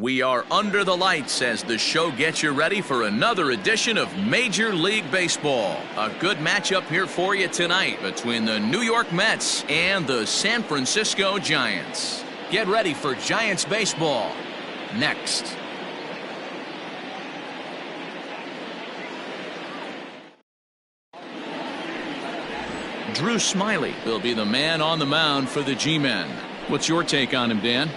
We are under the lights as the show gets you ready for another edition of Major League Baseball. A good matchup here for you tonight between the New York Mets and the San Francisco Giants. Get ready for Giants baseball next. Drew Smyly will be the man on the mound for the G-Men. What's your take on him, Dan?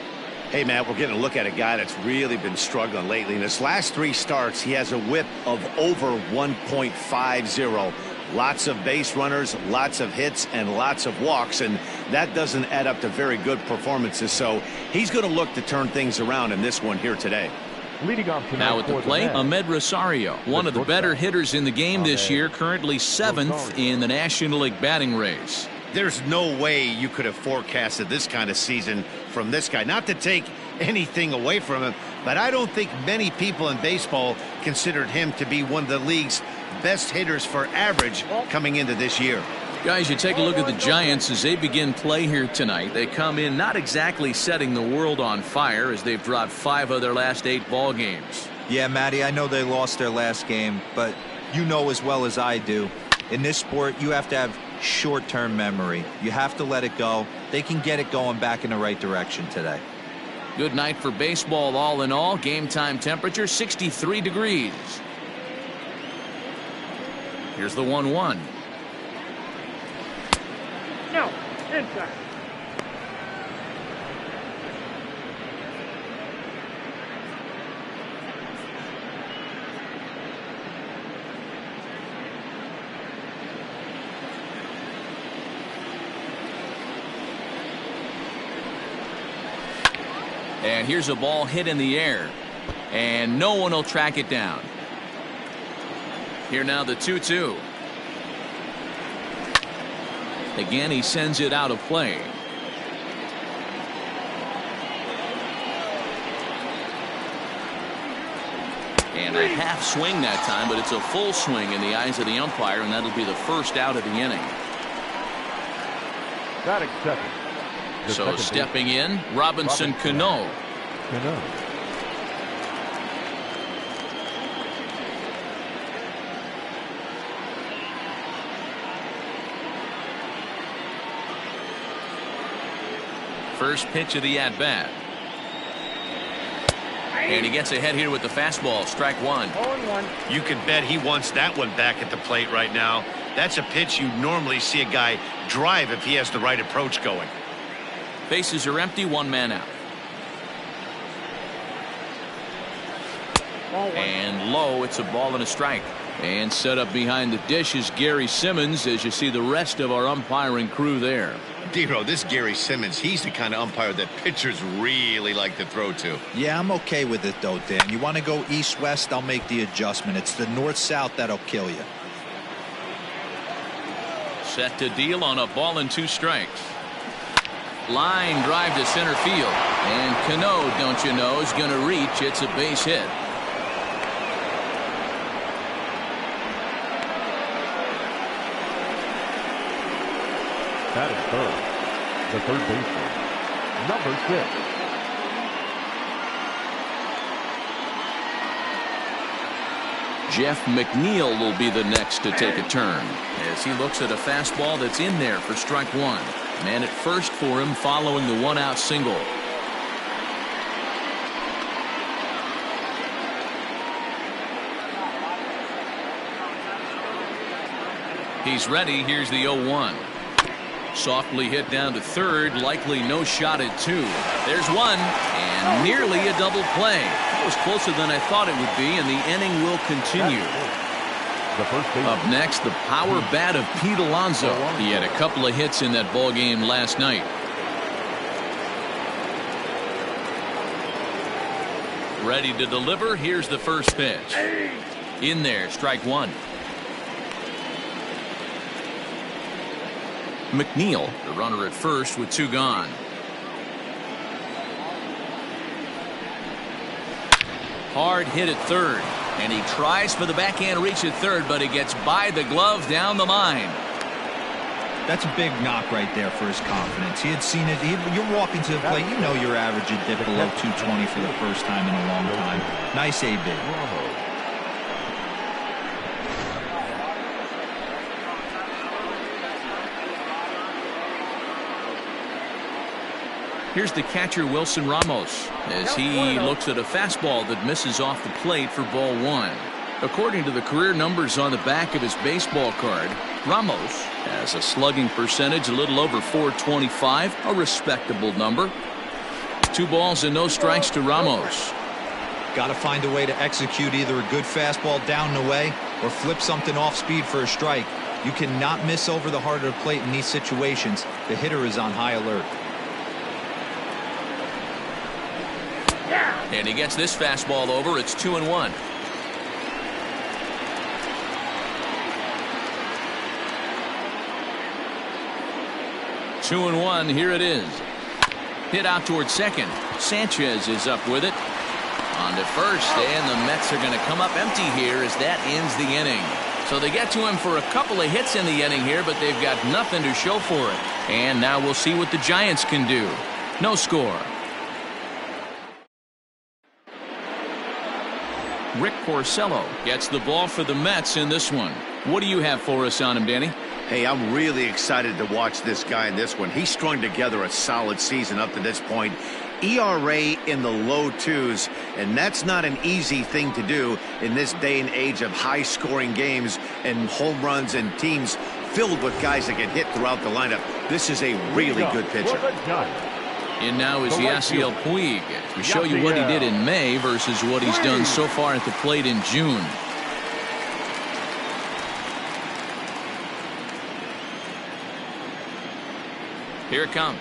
Hey, Matt, we're getting a look at a guy that's really been struggling lately. In his last 3 starts, he has a whip of over 1.50. Lots of base runners, lots of hits, and lots of walks, and that doesn't add up to very good performances. So he's going to look to turn things around in this one here today. Leading off now at the plate, Ahmed Rosario, one of the better hitters in the game this year, currently 7th in the National League batting race. There's no way you could have forecasted this kind of season from this guy. Not to take anything away from him, but I don't think many people in baseball considered him to be one of the league's best hitters for average coming into this year. Guys, you take a look at the Giants as they begin play here tonight. They come in not exactly setting the world on fire as they've dropped 5 of their last 8 ball games. Yeah, Matty, I know they lost their last game, but you know as well as I do, in this sport you have to have short-term memory. You have to let it go. They can get it going back in the right direction today. Good night for baseball all in all. Game time temperature 63 degrees. Here's the 1-1. No, inside. And here's a ball hit in the air, and no one will track it down. Here now the 2-2. Again, he sends it out of play. And a half swing that time, but it's a full swing in the eyes of the umpire, and that'll be the first out of the inning. Batting second. So stepping in, Robinson Cano. First pitch of the at-bat. And he gets ahead here with the fastball. Strike 1. 0-1. You can bet he wants that one back at the plate right now. That's a pitch you normally see a guy drive if he has the right approach going. Bases are empty, 1 man out. And low, it's a ball and a strike. And set up behind the dish is Gary Simmons as you see the rest of our umpiring crew there. Dero, this Gary Simmons, he's the kind of umpire that pitchers really like to throw to. Yeah, I'm okay with it though, Dan. You want to go east-west, I'll make the adjustment. It's the north-south that'll kill you. Set to deal on a ball and 2 strikes. Line drive to center field. And Cano, don't you know, is going to reach. It's a base hit. That is third. The third baseman, number 6. Jeff McNeil will be the next to take a turn as he looks at a fastball that's in there for strike 1. Man at first for him following the 1-out single. He's ready. Here's the 0-1. Softly hit down to third. Likely no shot at 2. There's 1 and nearly a double play. That was closer than I thought it would be, and the inning will continue. Up next, the power bat of Pete Alonso. He had a couple of hits in that ball game last night. Ready to deliver. Here's the first pitch. In there, strike 1. McNeil, the runner at first with 2 gone. Hard hit at third. And he tries for the backhand reach at third, but he gets by the glove down the line. That's a big knock right there for his confidence. He had seen it. You're walking to the plate. You know your average would dip below 220 for the first time in a long time. Nice AB. Here's the catcher, Wilson Ramos, as he looks at a fastball that misses off the plate for ball one. According to the career numbers on the back of his baseball card, Ramos has a slugging percentage a little over .425, a respectable number. 2 balls and no strikes to Ramos. Got to find a way to execute either a good fastball down and away or flip something off speed for a strike. You cannot miss over the heart of the plate in these situations. The hitter is on high alert. And he gets this fastball over. It's 2-1. Two and one. Here it is. Hit out towards second. Sanchez is up with it. On to first, and the Mets are going to come up empty here as that ends the inning. So they get to him for a couple of hits in the inning here, but they've got nothing to show for it. And now we'll see what the Giants can do. No score. Rick Porcello gets the ball for the Mets in this one. What do you have for us on him, Danny? Hey, I'm really excited to watch this guy in this one. He strung together a solid season up to this point. ERA in the low 2s, and that's not an easy thing to do in this day and age of high-scoring games and home runs and teams filled with guys that get hit throughout the lineup. This is a really good pitcher. And now is Yasiel Puig to show you what he did in May versus what he's done so far at the plate in June. Here it comes.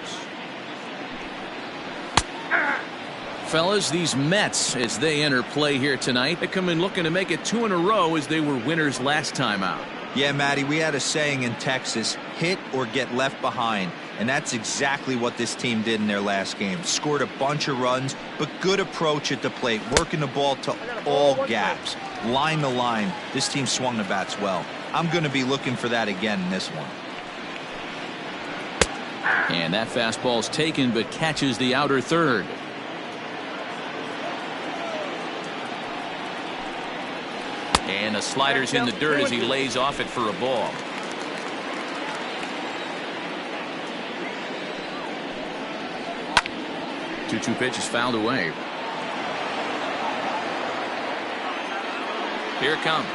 Fellas, these Mets, as they enter play here tonight, they come in looking to make it 2 in a row as they were winners last time out. Yeah, Matty, we had a saying in Texas, hit or get left behind. And that's exactly what this team did in their last game. Scored a bunch of runs, but good approach at the plate, working the ball to all gaps. Line to line, this team swung the bats well. I'm going to be looking for that again in this one. And that fastball's taken, but catches the outer third. And the slider's in the dirt as he lays off it for a ball. Two pitch is fouled away. Here it comes.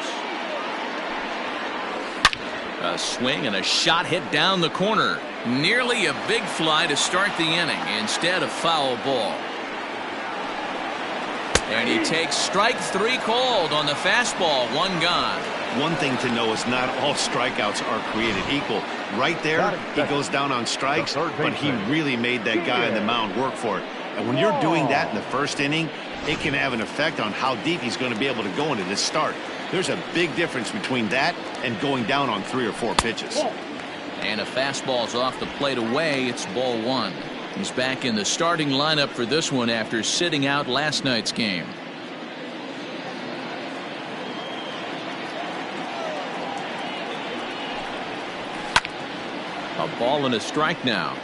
A swing and a shot hit down the corner. Nearly a big fly to start the inning. Instead, a foul ball. And he takes strike 3 called on the fastball. 1 gone. One thing to know is not all strikeouts are created equal. Right there, he goes down on strikes, but he really made that guy on the mound work for it. And when you're doing that in the first inning, it can have an effect on how deep he's going to be able to go into this start. There's a big difference between that and going down on 3 or 4 pitches. And a fastball's off the plate away. It's ball 1. He's back in the starting lineup for this one after sitting out last night's game. A ball and a strike now.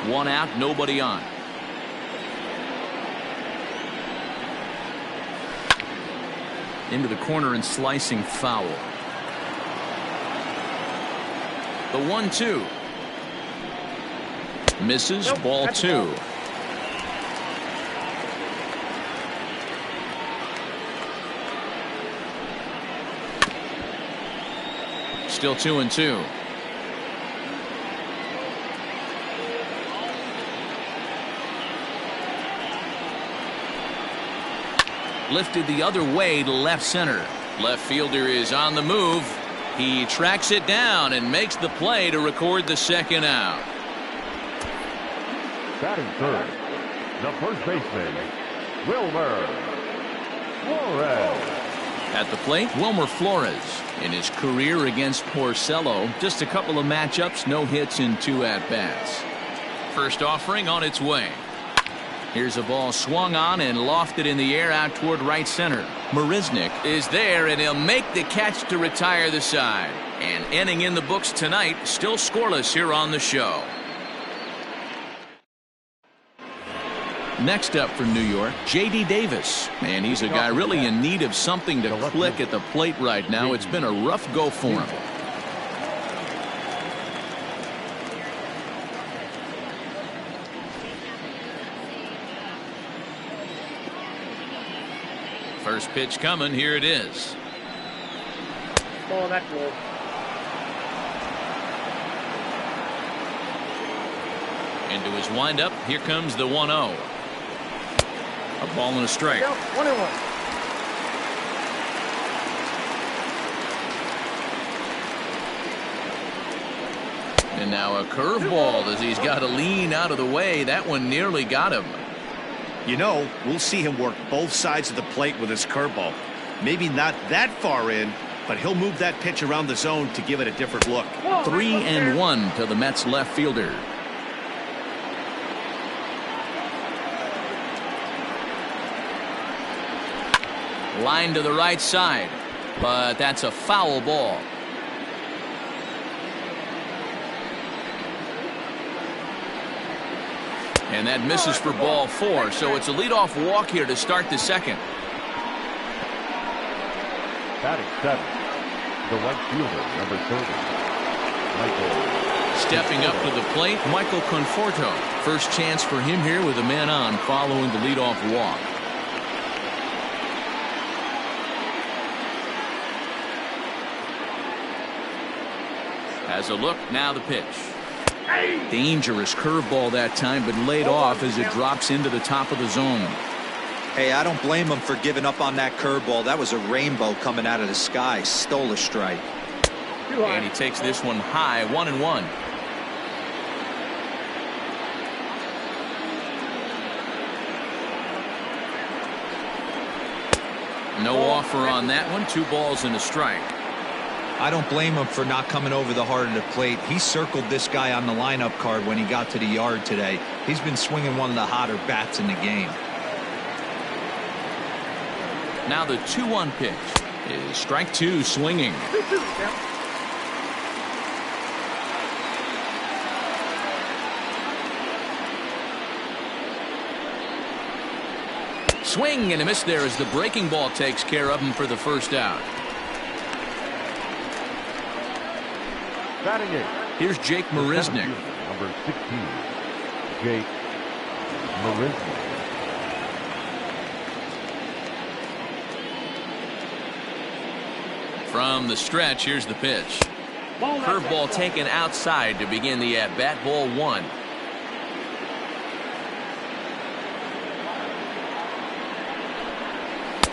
1 out, nobody on. Into the corner and slicing foul. The 1-2. Misses. Ball 2. Still 2-2. Lifted the other way to left center. Left fielder is on the move. He tracks it down and makes the play to record the 2nd out. Batting third, the first baseman, Wilmer Flores. At the plate, Wilmer Flores. In his career against Porcello, just a couple of matchups, no hits in 2 at-bats. First offering on its way. Here's a ball swung on and lofted in the air out toward right center. Marisnick is there, and he'll make the catch to retire the side. And inning in the books tonight, still scoreless here on the show. Next up for New York, J.D. Davis. And he's a guy really in need of something to click at the plate right now. It's been a rough go for him. First pitch coming. Here it is. Oh, that's low. Into his windup. Here comes the 1-0. A ball and a strike. 1-1. And now a curveball as he's got to lean out of the way. That one nearly got him. You know, we'll see him work both sides of the plate with his curveball. Maybe not that far in, but he'll move that pitch around the zone to give it a different look. 3-1 to the Mets left fielder. Line to the right side, but that's a foul ball. And that misses for ball 4, so it's a leadoff walk here to start the second. Batting 7, the right fielder, number 30, Michael. Stepping up to the plate, Michael Conforto. First chance for him here with a man on following the leadoff walk. Has a look, now the pitch. Dangerous curveball that time, but laid off as it drops into the top of the zone. Hey, I don't blame him for giving up on that curveball. That was a rainbow coming out of the sky. Stole a strike. And he takes this one high, 1-1. No offer on that one. 2 balls and a strike. I don't blame him for not coming over the heart of the plate. He circled this guy on the lineup card when he got to the yard today. He's been swinging one of the hotter bats in the game. Now the 2-1 pitch is strike 2, swinging. Swing and a miss there as the breaking ball takes care of him for the first out. Batting 8. Here's Jake Marisnick. Number 16, Jake Marisnick. From the stretch, here's the pitch. Curveball taken outside to begin the at-bat. Ball 1.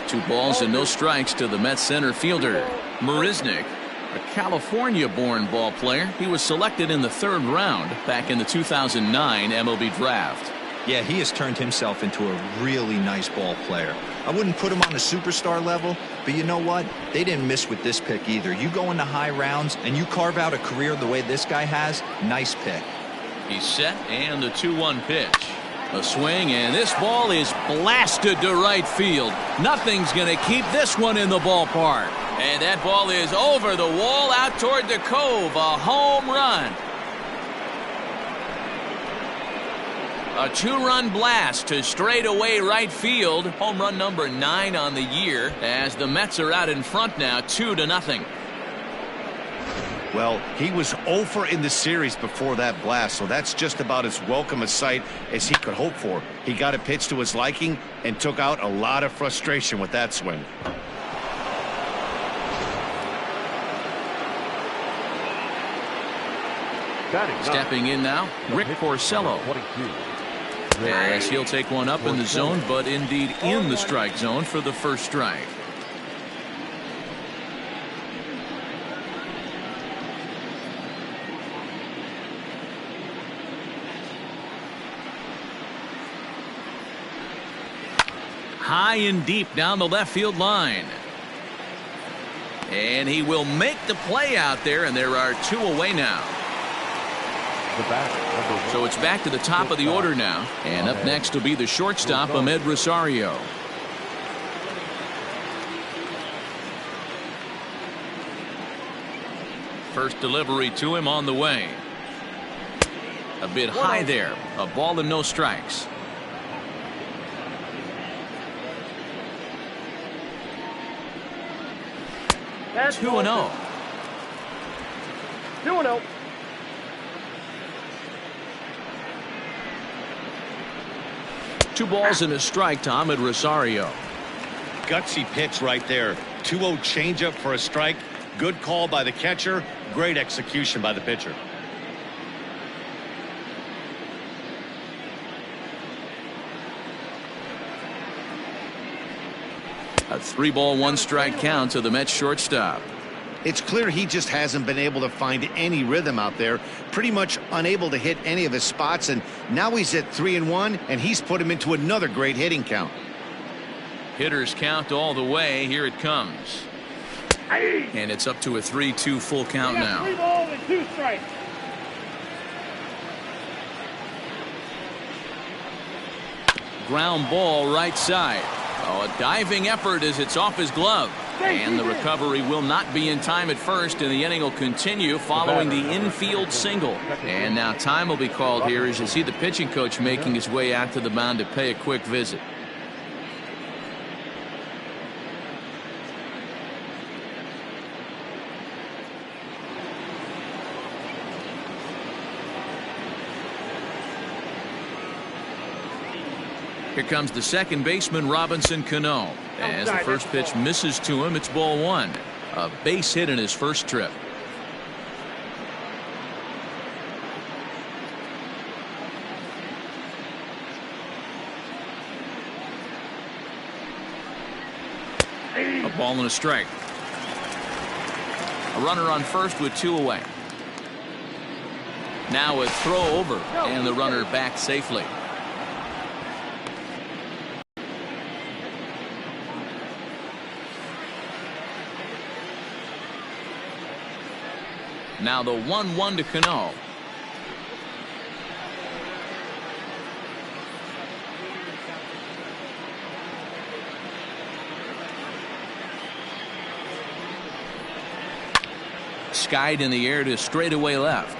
Two balls and no strikes to the Mets center fielder. Marisnick, a California-born ball player. He was selected in the 3rd round back in the 2009 MLB draft. Yeah, he has turned himself into a really nice ball player. I wouldn't put him on a superstar level, but you know what? They didn't miss with this pick either. You go into high rounds and you carve out a career the way this guy has, nice pick. He's set, and the 2-1 pitch. A swing, and this ball is blasted to right field. Nothing's going to keep this one in the ballpark. And that ball is over the wall out toward the cove. A home run. A 2-run blast to straightaway right field. Home run number 9 on the year as the Mets are out in front now, 2-0. Well, he was 0 in the series before that blast, so that's just about as welcome a sight as he could hope for. He got a pitch to his liking and took out a lot of frustration with that swing. Stepping in now, Rick Porcello. 22. As he'll take one up in the zone, but indeed in the strike zone for the first strike. High and deep down the left field line. And he will make the play out there, and there are 2 away now. So it's back to the top of the order now. And up next will be the shortstop, Ahmed Rosario. First delivery to him on the way. A bit high there. A ball and no strikes. That's 2-0. 2-0. Two balls and a strike to Ahmed Rosario. Gutsy pitch right there. 2-0 changeup for a strike. Good call by the catcher. Great execution by the pitcher. A 3-ball, 1-strike count to the Mets shortstop. It's clear he just hasn't been able to find any rhythm out there. Pretty much unable to hit any of his spots, and now he's at 3-1, and he's put him into another great hitting count. Hitters count all the way. Here it comes. And it's up to a 3-2 full count now. 3 balls and 2 strikes. Ground ball right side. Oh, a diving effort as it's off his glove. And the recovery will not be in time at first, and the inning will continue following the infield single. And now time will be called here as you see the pitching coach making his way out to the mound to pay a quick visit. Here comes the second baseman, Robinson Cano. As the first pitch misses to him, it's ball 1. A base hit in his first trip. A ball and a strike. A runner on first with 2 away. Now a throw over, and the runner back safely. Now the 1-1 to Cano. Skied in the air to straightaway left.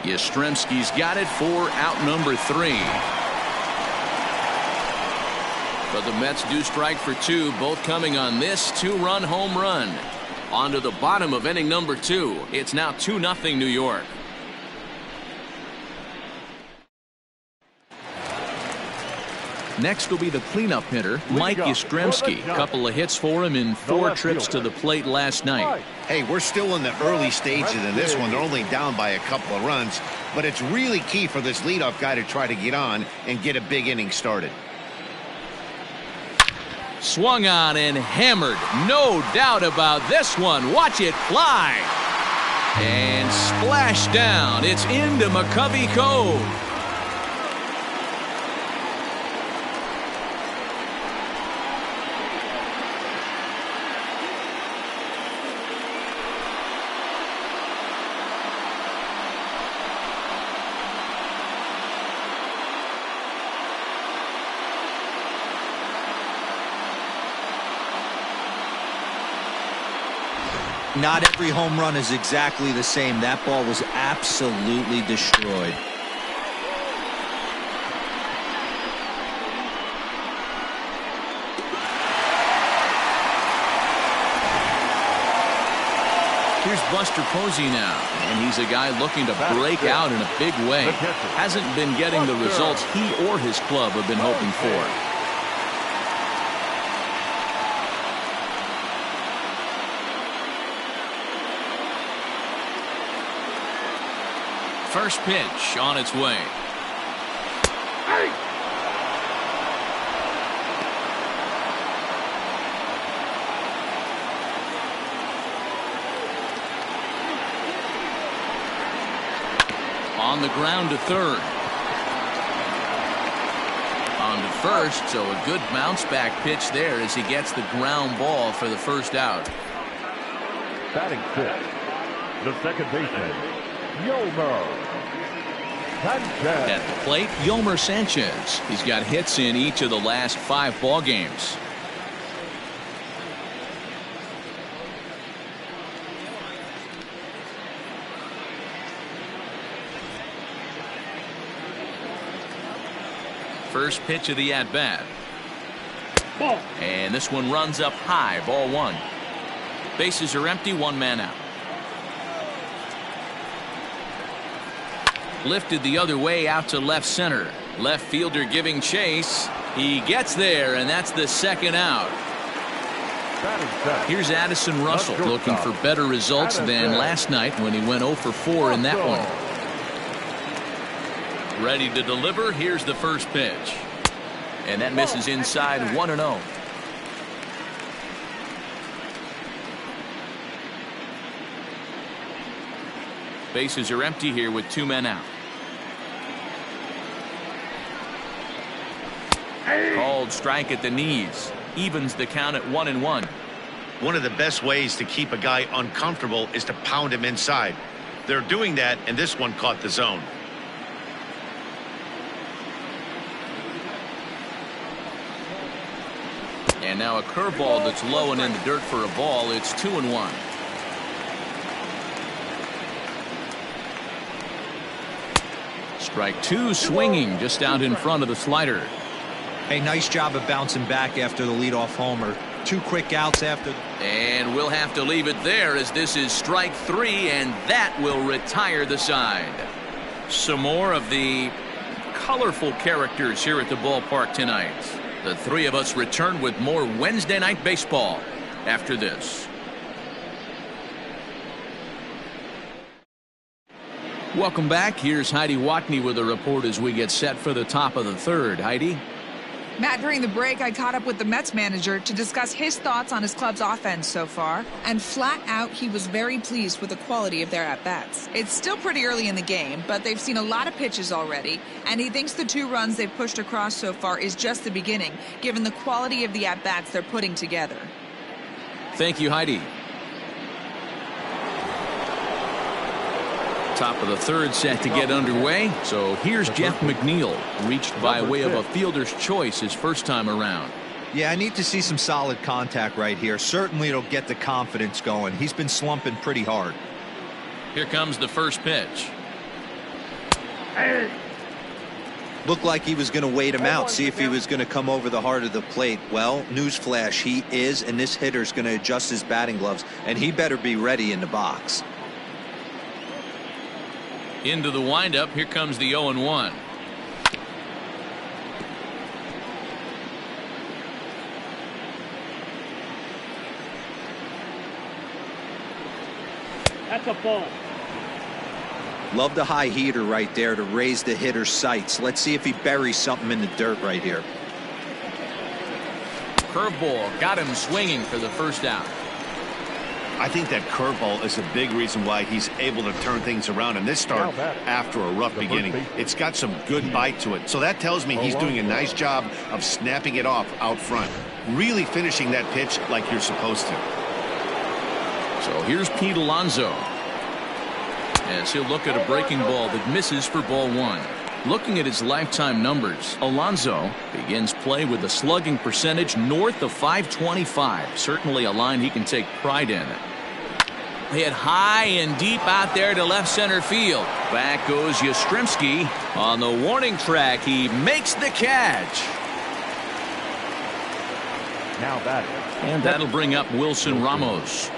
Yastrzemski's got it for out number 3. But the Mets do strike for 2, both coming on this 2-run home run. On to the bottom of inning number 2. It's now 2-0 New York. Next will be the cleanup hitter, Mike Yastrzemski. Couple of hits for him in 4 trips to the plate last night. Hey, we're still in the early stages in this one. They're only down by a couple of runs, but it's really key for this leadoff guy to try to get on and get a big inning started. Swung on and hammered. No doubt about this one. Watch it fly. And splash down. It's into McCovey Cove. Not every home run is exactly the same. That ball was absolutely destroyed. Here's Buster Posey now, and he's a guy looking to break out in a big way. Hasn't been getting the results he or his club have been hoping for. First pitch on its way. On the ground to third. On to first, so a good bounce back pitch there as he gets the ground ball for the first out. Batting 6, the second baseman, Yomer Sanchez. At the plate, Yomer Sanchez. He's got hits in each of the last 5 ball games. First pitch of the at-bat. Ball. And this one runs up high, ball one. Bases are empty, one man out. Lifted the other way out to left center. Left fielder giving chase. He gets there, and that's the second out. Here's Addison Russell looking for better results than last night when he went 0 for 4 in that one. Ready to deliver. Here's the first pitch. And that misses inside 1-0. Bases are empty here with 2 men out. Called strike at the knees. Evens the count at 1-1. One of the best ways to keep a guy uncomfortable is to pound him inside. They're doing that, and this one caught the zone. And now a curveball that's low and in the dirt for a ball. It's 2-1. Strike two, swinging just out in front of the slider. Hey, nice job of bouncing back after the leadoff homer. 2 quick outs after. And we'll have to leave it there as this is strike 3, and that will retire the side. Some more of the colorful characters here at the ballpark tonight. The three of us return with more Wednesday Night Baseball after this. Welcome back. Here's Heidi Watney with a report as we get set for the top of the third. Heidi? Matt, during the break, I caught up with the Mets manager to discuss his thoughts on his club's offense so far, and flat out, he was very pleased with the quality of their at-bats. It's still pretty early in the game, but they've seen a lot of pitches already, and he thinks the 2 runs they've pushed across so far is just the beginning, given the quality of the at-bats they're putting together. Thank you, Heidi. Top of the third set to get underway. So here's Jeff McNeil, reached by way of a fielder's choice his first time around. Yeah, I need to see some solid contact right here. Certainly it'll get the confidence going. He's been slumping pretty hard. Here comes the first pitch. Looked like he was going to wait him out, see if he was going to come over the heart of the plate. Well, newsflash, he is, and this hitter's going to adjust his batting gloves, and he better be ready in the box. Into the windup. Here comes the 0-1. That's a ball. Love the high heater right there to raise the hitter's sights. Let's see if he buries something in the dirt right here. Curveball got him swinging for the first out. I think that curveball is a big reason why he's able to turn things around in this start after a rough beginning. It's got some good bite to it. So that tells me he's doing a nice job of snapping it off out front. Really finishing that pitch like you're supposed to. So here's Pete Alonso. As he'll look at a breaking ball that misses for ball 1. Looking at his lifetime numbers, Alonso begins play with a slugging percentage north of .525. Certainly a line he can take pride in. Hit high and deep out there to left center field. Back goes Yastrzemski on the warning track. He makes the catch. Now batting. And that'll bring up Wilson Ramos.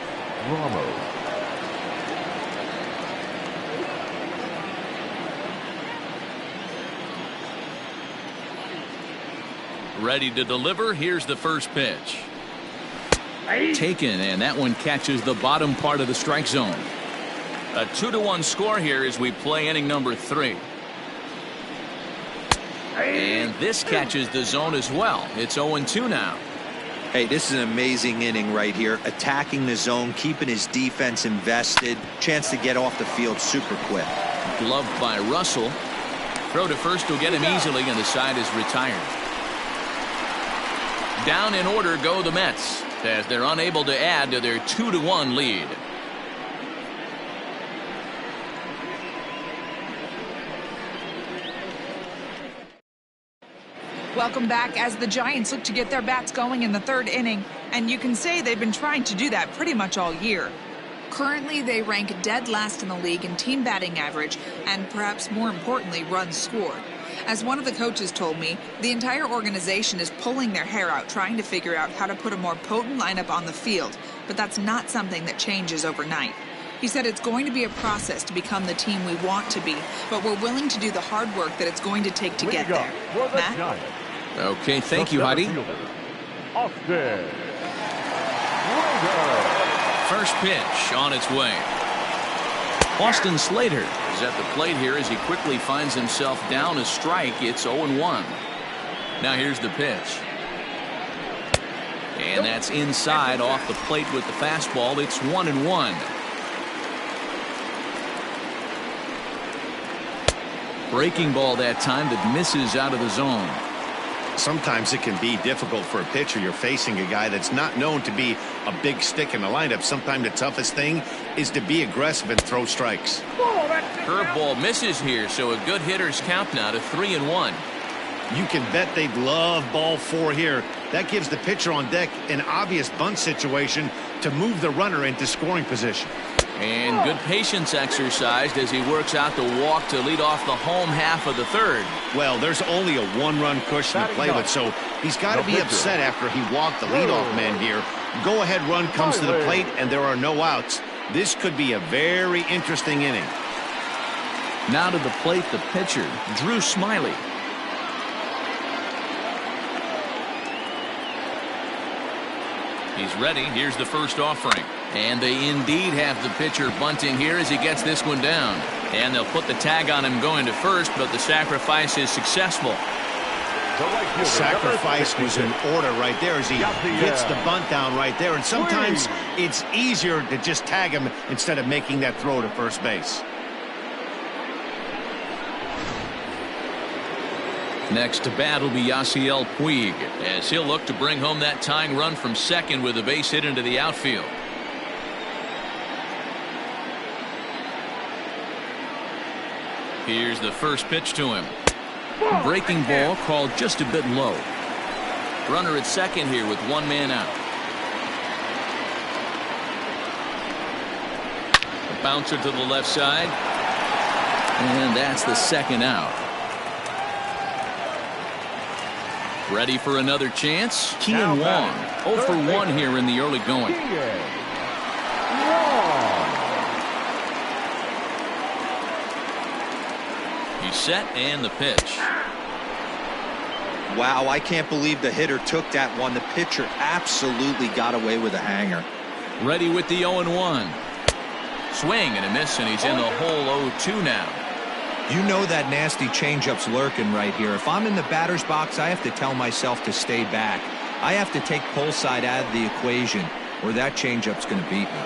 Ready to deliver. Here's the first pitch. Taken, and that one catches the bottom part of the strike zone. A 2-1 score here as we play inning number 3. And this catches the zone as well. It's 0-2 now. Hey, this is an amazing inning right here. Attacking the zone, keeping his defense invested. Chance to get off the field super quick. Gloved by Russell. Throw to first will get him easily, and the side is retired. Down in order go the Mets as they're unable to add to their 2-1 lead. Welcome back as the Giants look to get their bats going in the 3rd inning, and you can say they've been trying to do that pretty much all year. Currently, they rank dead last in the league in team batting average and perhaps more importantly runs scored. As one of the coaches told me, the entire organization is pulling their hair out trying to figure out how to put a more potent lineup on the field, but that's not something that changes overnight. He said it's going to be a process to become the team we want to be, but we're willing to do the hard work that it's going to take to get there. Matt? Okay, thank you, Heidi. First pitch on its way. Austin Slater is at the plate here as he quickly finds himself down a strike. It's 0-1. Now here's the pitch. And that's inside off the plate with the fastball. It's 1-1. Breaking ball that time that misses out of the zone. Sometimes it can be difficult for a pitcher. You're facing a guy that's not known to be a big stick in the lineup. Sometimes the toughest thing is to be aggressive and throw strikes. Curveball misses here, so a good hitter's count now to 3-1. You can bet they'd love ball 4 here. That gives the pitcher on deck an obvious bunt situation to move the runner into scoring position. And good patience exercised as he works out the walk to lead off the home half of the third. Well, there's only a 1-run cushion to play with, so he's got to be upset after he walked the leadoff man here. Go-ahead run comes to the plate, and there are no outs. This could be a very interesting inning. Now to the plate, the pitcher, Drew Smiley. He's ready. Here's the first offering. And they indeed have the pitcher bunting here as he gets this one down. And they'll put the tag on him going to first, but the sacrifice is successful. The sacrifice was in order right there as he gets the bunt down right there. And sometimes it's easier to just tag him instead of making that throw to first base. Next to bat will be Yasiel Puig as he'll look to bring home that tying run from second with a base hit into the outfield. Here's the first pitch to him. Breaking ball called just a bit low. Runner at second here with one man out. A bouncer to the left side. And that's the second out. Ready for another chance? Kian Wong, 0 for 1 here in the early going. He's set and the pitch. Wow, I can't believe the hitter took that one. The pitcher absolutely got away with a hanger. Ready with the 0-1. Swing and a miss, and he's in the hole 0-2 now. You know that nasty changeup's lurking right here. If I'm in the batter's box, I have to tell myself to stay back. I have to take pull side out of the equation, or that changeup's going to beat me.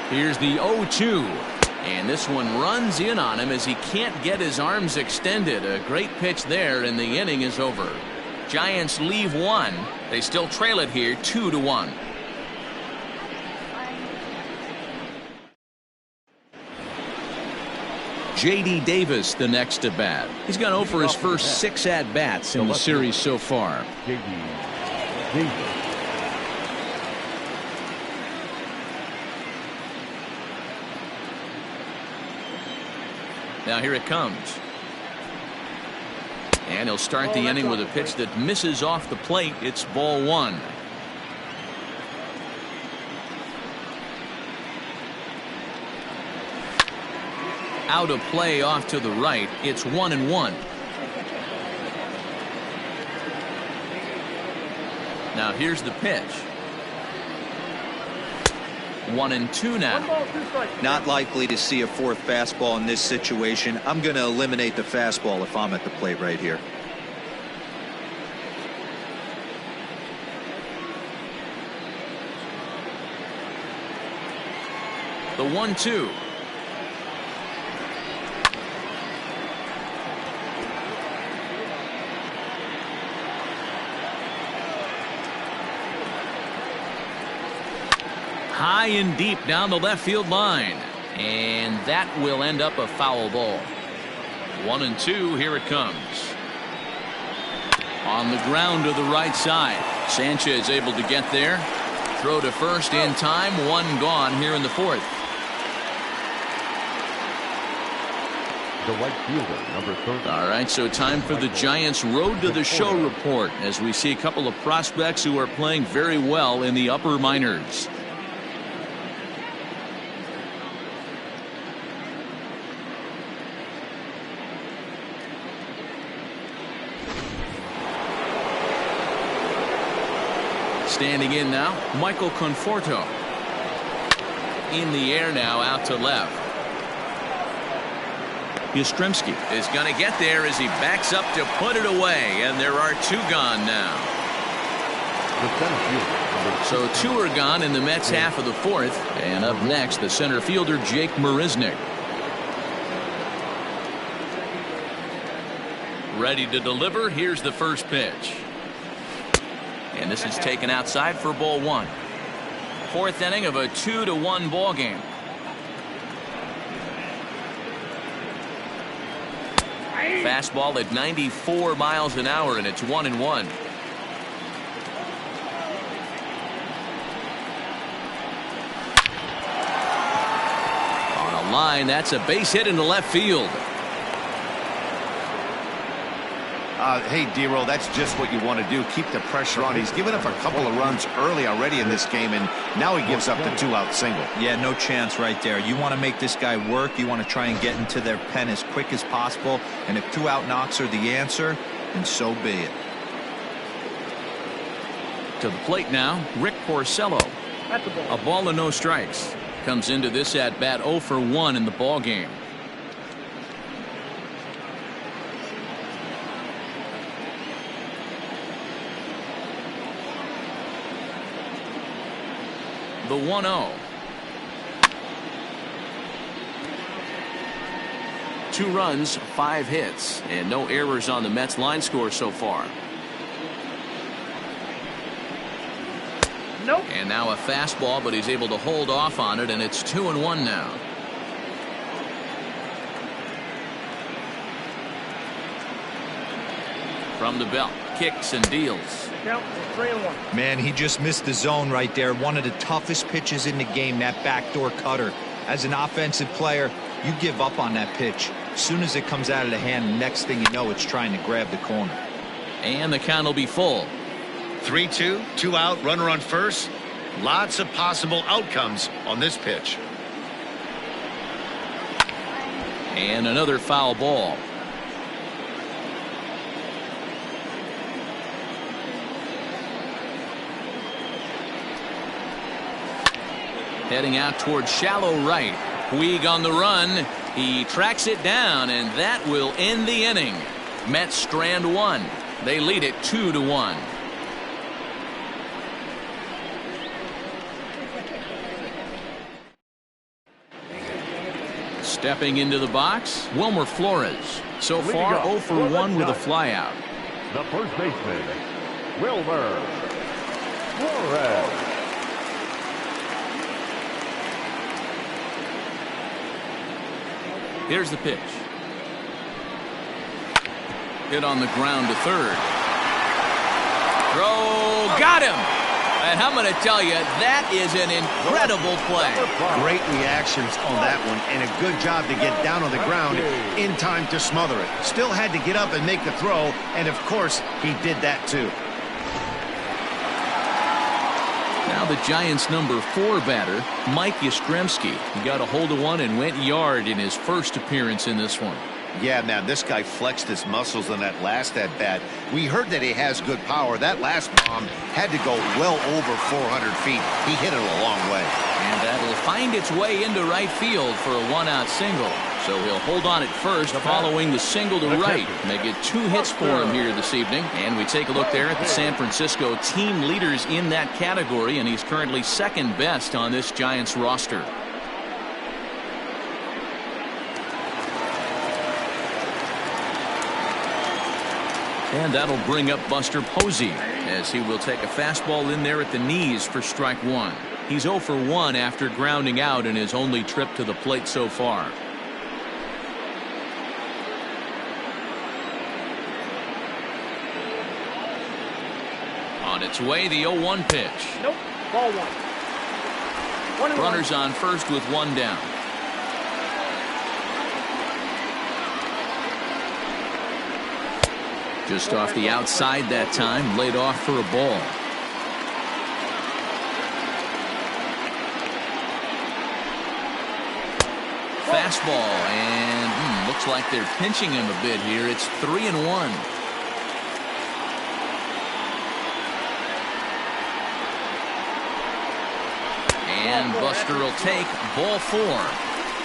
Here's the 0-2. And this one runs in on him as he can't get his arms extended. A great pitch there, and the inning is over. Giants leave one. They still trail it here 2-1. J.D. Davis the next to bat. He's gone 0 for his first 6 at-bats in the series so far. J.D. Davis. Now here it comes. And he'll start the inning with a pitch that misses off the plate. It's ball 1. Out of play off to the right. It's 1-1. Now here's the pitch. 1-2 now. Not likely to see a fourth fastball in this situation. I'm going to eliminate the fastball if I'm at the plate right here. The 1-2. High and deep down the left field line. And that will end up a foul ball. 1-2. Here it comes. On the ground to the right side. Sanchez able to get there. Throw to first in time. One gone here in the fourth. the right fielder, number 30. All right, so time for the Giants' Road to the Show report as we see a couple of prospects who are playing very well in the upper minors. Standing in now, Michael Conforto. In the air now, out to left. Yastrzemski is going to get there as he backs up to put it away, and there are two gone now. So two are gone in the Mets half of the fourth, and up next the center fielder Jake Marisnick. Ready to deliver. Here's the first pitch. And this is taken outside for ball one. Fourth inning of a 2-1 ball game. Fastball at 94 miles an hour, and it's 1-1. On a line, that's a base hit into left field. Hey, D-Roll, that's just what you want to do. Keep the pressure on. He's given up a couple of runs early already in this game, and now he gives up the two-out single. Yeah, no chance right there. You want to make this guy work. You want to try and get into their pen as quick as possible. And if two-out knocks are the answer, then so be it. To the plate now, Rick Porcello. A ball and no strikes. Comes into this at bat 0 for 1 in the ball game. The 1-0. 2 runs, 5 hits, and no errors on the Mets line score so far. Nope. And now a fastball, but he's able to hold off on it, and it's 2-1 now. From the belt, kicks and deals. Count 3-1. Man, he just missed the zone right there. One of the toughest pitches in the game, that backdoor cutter. As an offensive player, you give up on that pitch. As soon as it comes out of the hand, next thing you know, it's trying to grab the corner. And the count will be full. 3-2, 2 out, runner on first. Lots of possible outcomes on this pitch. And another foul ball. Heading out towards shallow right. Puig on the run. He tracks it down, and that will end the inning. Mets strand one. They lead it 2-1. Stepping into the box, Wilmer Flores. So far 0 for 1 with a flyout. The first baseman, Wilmer Flores. Here's the pitch. Hit on the ground to third. Throw, got him. And I'm going to tell you, that is an incredible play. Great reactions on that one, and a good job to get down on the ground in time to smother it. Still had to get up and make the throw, and of course, he did that too. Now the Giants' number 4 batter, Mike Yastrzemski. He got a hold of one and went yard in his first appearance in this one. Yeah, man, this guy flexed his muscles on that last at-bat. We heard that he has good power. That last bomb had to go well over 400 feet. He hit it a long way. And that'll find its way into right field for a 1-out single. So he'll hold on at first following the single to right. Make it 2 hits for him here this evening. And we take a look there at the San Francisco team leaders in that category, and he's currently second best on this Giants roster. And that'll bring up Buster Posey as he will take a fastball in there at the knees for strike 1. He's 0 for 1 after grounding out in his only trip to the plate so far. On its way, the 0-1 pitch. Nope. Ball 1. Runners on first with 1 down. Just off the outside that time, laid off for a ball. Fastball, and looks like they're pinching him a bit here. It's 3-1. And Buster will take ball 4.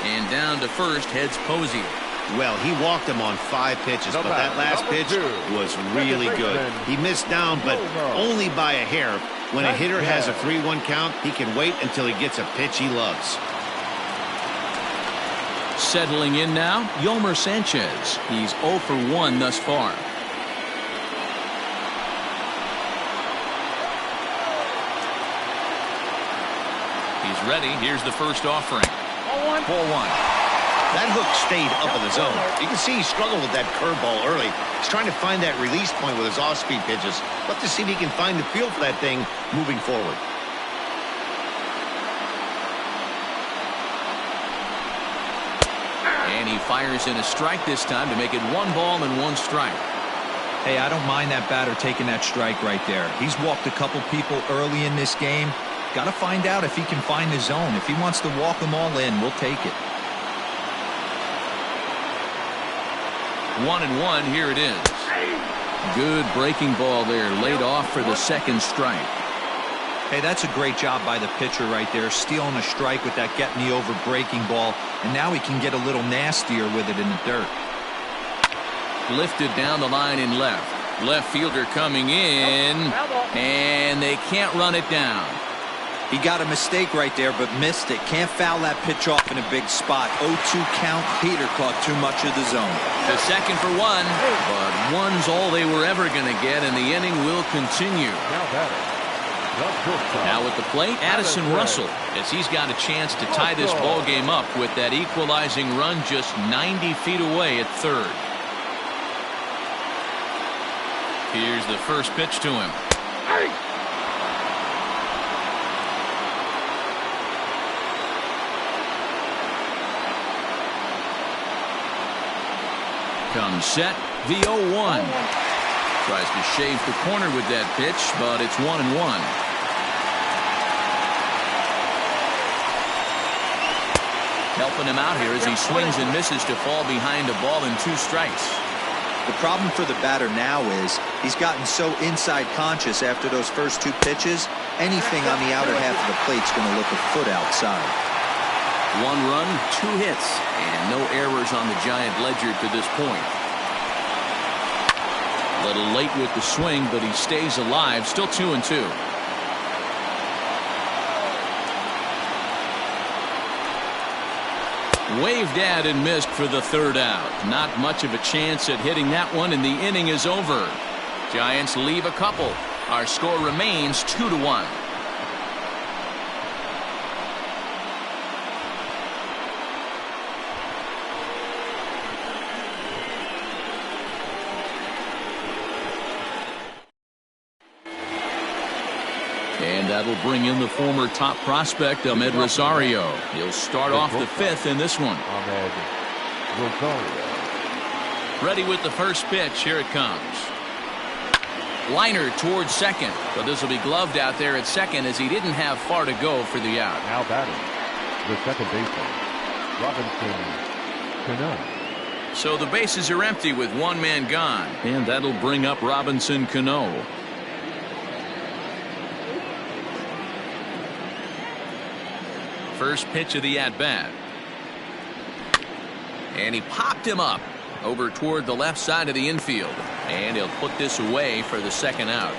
And down to first heads Posey. Well, he walked him on 5 pitches, but that last pitch was really good. He missed down, but only by a hair. When a hitter has a 3-1 count, he can wait until he gets a pitch he loves. Settling in now, Yolmer Sanchez. He's 0 for 1 thus far. He's ready. Here's the first offering. 4-1. That hook stayed up in the zone. You can see he struggled with that curveball early. He's trying to find that release point with his off-speed pitches. Let's see if he can find the feel for that thing moving forward. And he fires in a strike this time to make it 1 ball and 1 strike. Hey, I don't mind that batter taking that strike right there. He's walked a couple people early in this game. Got to find out if he can find the zone. If he wants to walk them all in, we'll take it. 1-1. Here it is. Good breaking ball there, laid off for the second strike. Hey, that's a great job by the pitcher right there, stealing a strike with that get me over breaking ball, and now he can get a little nastier with it in the dirt. Lifted down the line in left. Left fielder coming in, and they can't run it down. He got a mistake right there, but missed it. Can't foul that pitch off in a big spot. 0-2 count. Peter caught too much of the zone. The second for 1, but 1's all they were ever going to get, and the inning will continue. Now at the plate, Addison Russell, as he's got a chance to tie this ball game up with that equalizing run just 90 feet away at third. Here's the first pitch to him. Comes set, the 0-1. Tries to shave the corner with that pitch, but it's 1-1. Helping him out here as he swings and misses to fall behind a ball and 2 strikes. The problem for the batter now is he's gotten so inside conscious after those first 2 pitches. Anything on the outer half of the plate's going to look a foot outside. 1 run, 2 hits, and no errors on the Giant ledger to this point. A little late with the swing, but he stays alive. Still 2-2. Waved at and missed for the 3rd out. Not much of a chance at hitting that one, and the inning is over. Giants leave a couple. Our score remains 2-1. And that'll bring in the former top prospect, Ahmed Rosario. He'll start off the 5th in this one. Ahmed Rosario. Ready with the first pitch. Here it comes. Liner towards second. But this will be gloved out there at second as he didn't have far to go for the out. Now batting, the second baseman, Robinson Cano. So the bases are empty with 1 man gone. And that'll bring up Robinson Cano. First pitch of the at-bat. And he popped him up over toward the left side of the infield. And he'll put this away for the second out.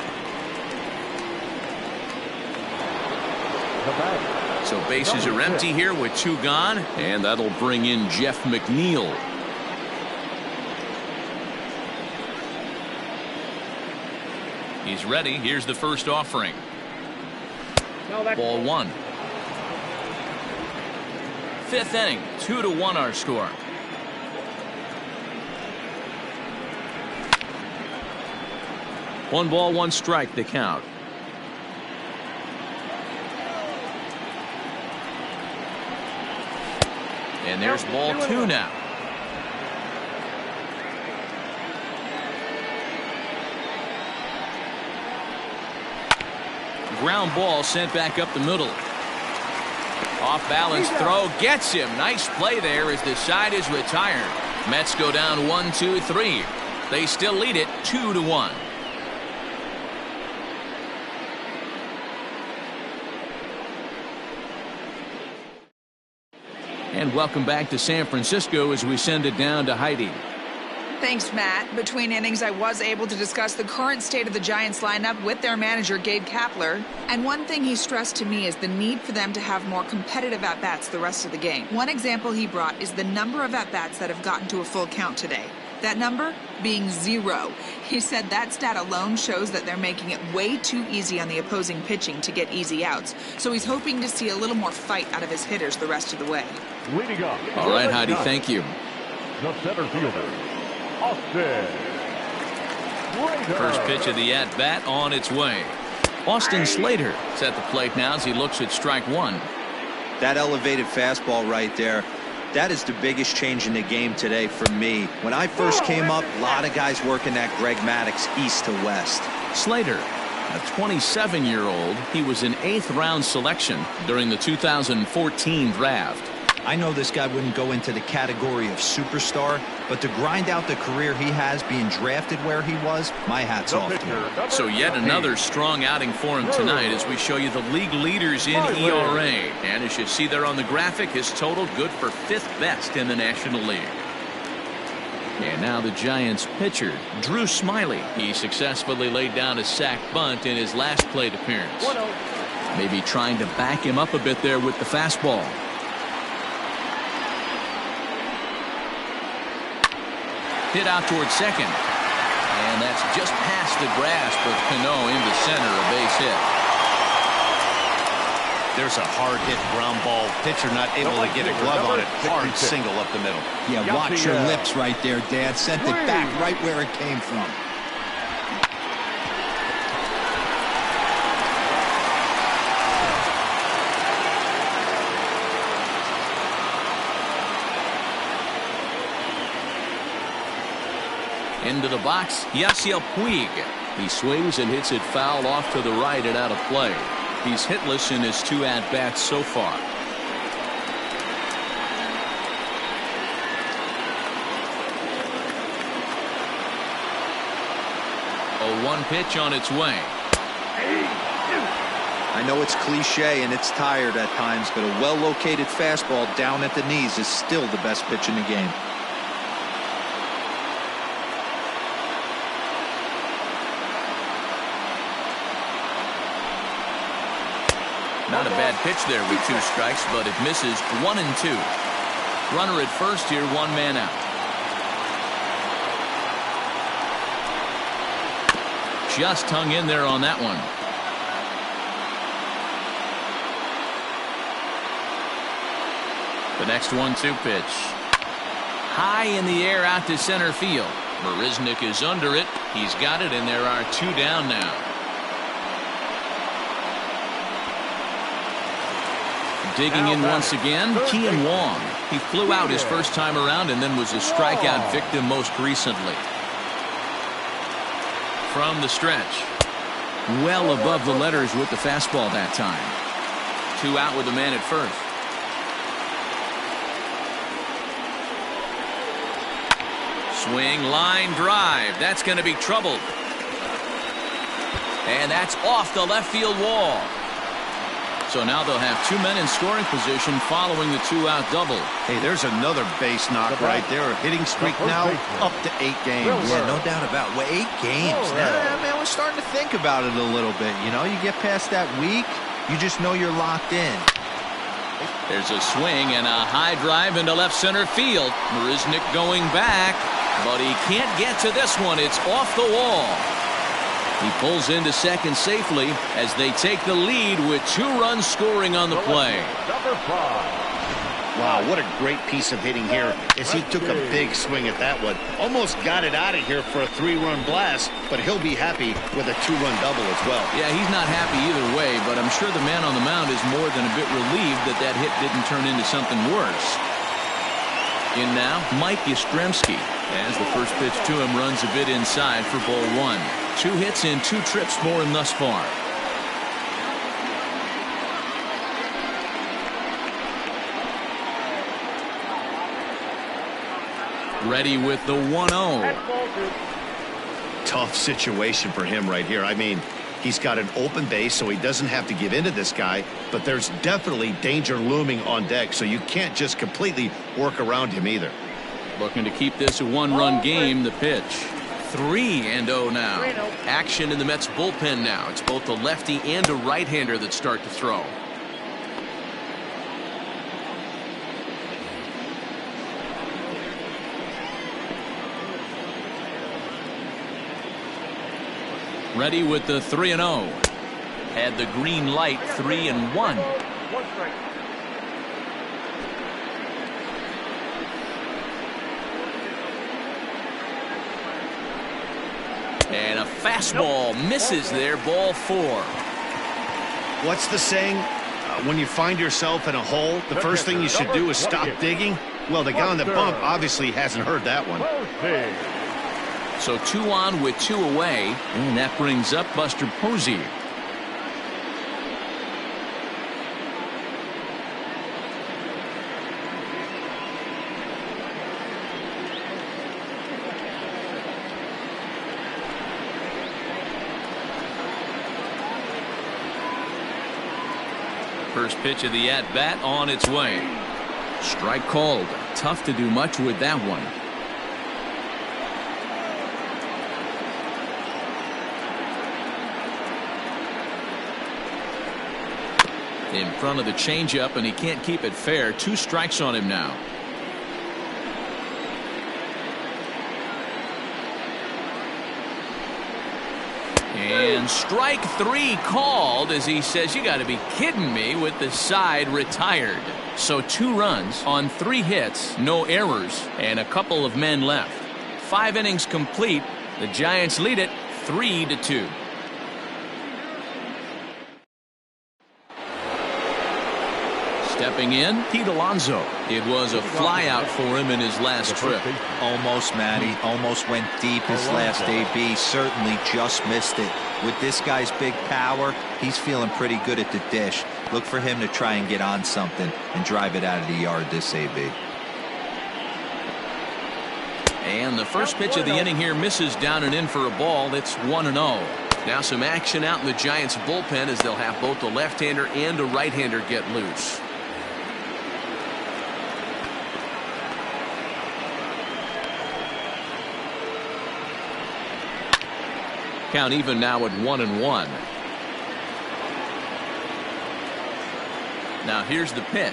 So bases are empty here with 2 gone. And that'll bring in Jeff McNeil. He's ready. Here's the first offering. Ball 1. 5th inning, 2-1 our score. One ball, 1 strike, the count. And there's ball 2 now. ground ball sent back up the middle. Off balance throw gets him. Nice play there as the side is retired. Mets go down 1-2-3. They still lead it 2-1. And welcome back to San Francisco as we send it down to Heidi. Thanks, Matt. Between innings, I was able to discuss the current state of the Giants lineup with their manager, Gabe Kapler. And one thing he stressed to me is the need for them to have more competitive at-bats the rest of the game. One example he brought is the number of at-bats that have gotten to a full count today. That number being 0. He said that stat alone shows that they're making it way too easy on the opposing pitching to get easy outs. So he's hoping to see a little more fight out of his hitters the rest of the way. Leading up. All right, Heidi, thank you. The center fielder, Austin. First pitch of the at-bat on its way. Austin Slater is at the plate now as he looks at strike one. That elevated fastball right there, that is the biggest change in the game today for me. When I first came up, a lot of guys working that Greg Maddux east to west. Slater, a 27-year-old, he was an 8th round selection during the 2014 draft. I know this guy wouldn't go into the category of superstar, but to grind out the career he has being drafted where he was, my hat's off to him. So yet another strong outing for him tonight as we show you the league leaders in ERA. And as you see there on the graphic, his total good for 5th best in the National League. And now the Giants pitcher, Drew Smyly. He successfully laid down a sac bunt in his last plate appearance. Maybe trying to back him up a bit there with the fastball. Hit out towards second. And that's just past the grasp of Cano into center, a base hit. There's a hard hit ground ball. Pitcher not able to get a glove on it. Hard single up the middle. Yeah, watch your lips right there, Dad. Sent it back right where it came from. Into the box, Yasiel Puig. He swings and hits it foul off to the right and out of play. He's hitless in his 2 at-bats so far. A 1 pitch on its way. I know it's cliche and it's tired at times, but a well-located fastball down at the knees is still the best pitch in the game. Not a bad pitch there with 2 strikes, but it misses 1 and 2. Runner at first here, 1 man out. Just hung in there on that one. The next 1-2 pitch. High in the air out to center field. Marisnick is under it. He's got it, and there are 2 down now. Digging in once again, Kian Wong. He flew out his first time around and then was a strikeout victim most recently. From the stretch. Well above the letters with the fastball that time. 2 out with the man at first. Swing, line drive. That's going to be trouble. And that's off the left field wall. So now they'll have 2 men in scoring position following the 2-out double. Hey, there's another base knock right there. A hitting streak now up to 8 games. Yeah, no doubt about it. Well, 8 games. Man, we're starting to think about it a little bit. You know, you get past that week, you just know you're locked in. There's a swing and a high drive into left center field. Marisnick going back, but he can't get to this one. It's off the wall. He pulls into second safely as they take the lead with 2 runs scoring on the play. Wow, what a great piece of hitting here as he took a big swing at that one. Almost got it out of here for a 3-run blast, but he'll be happy with a 2-run double as well. Yeah, he's not happy either way, but I'm sure the man on the mound is more than a bit relieved that that hit didn't turn into something worse. In now, Mike Yastrzemski, as the first pitch to him runs a bit inside for ball 1. 2 hits and 2 trips for him thus far. Ready with the 1-0. That's ball 2. Tough situation for him right here. I mean, he's got an open base, so he doesn't have to give in to this guy, but there's definitely danger looming on deck, so you can't just completely work around him either. Looking to keep this a one-run game. The pitch. 3-0 now. 3-0. Action in the Mets bullpen now. It's both a lefty and a right-hander that start to throw. Ready with the 3-0. Had the green light. 3-1. 1 strike. And a fastball misses there. Ball 4. What's the saying? When you find yourself in a hole, the first thing you should do is stop digging. Well, the guy on the bump obviously hasn't heard that one. So 2 on with 2 away, and that brings up Buster Posey. First pitch of the at-bat on its way. Strike called. Tough to do much with that one. In front of the changeup, and he can't keep it fair. 2 strikes on him now. And strike 3 called as he says, you got to be kidding me, with the side retired. So 2 runs on 3 hits, no errors, and a couple of men left. 5 innings complete. The Giants lead it 3-2. Stepping in, Pete Alonso. It was a flyout for him in his last trip. Almost, Matty. Almost went deep his last AB. Certainly just missed it. With this guy's big power, he's feeling pretty good at the dish. Look for him to try and get on something and drive it out of the yard this AB. And the first pitch of the inning here misses down and in for a ball. It's 1-0. Now some action out in the Giants bullpen as they'll have both a left-hander and a right-hander get loose. Count even now at 1-1. Now here's the pitch.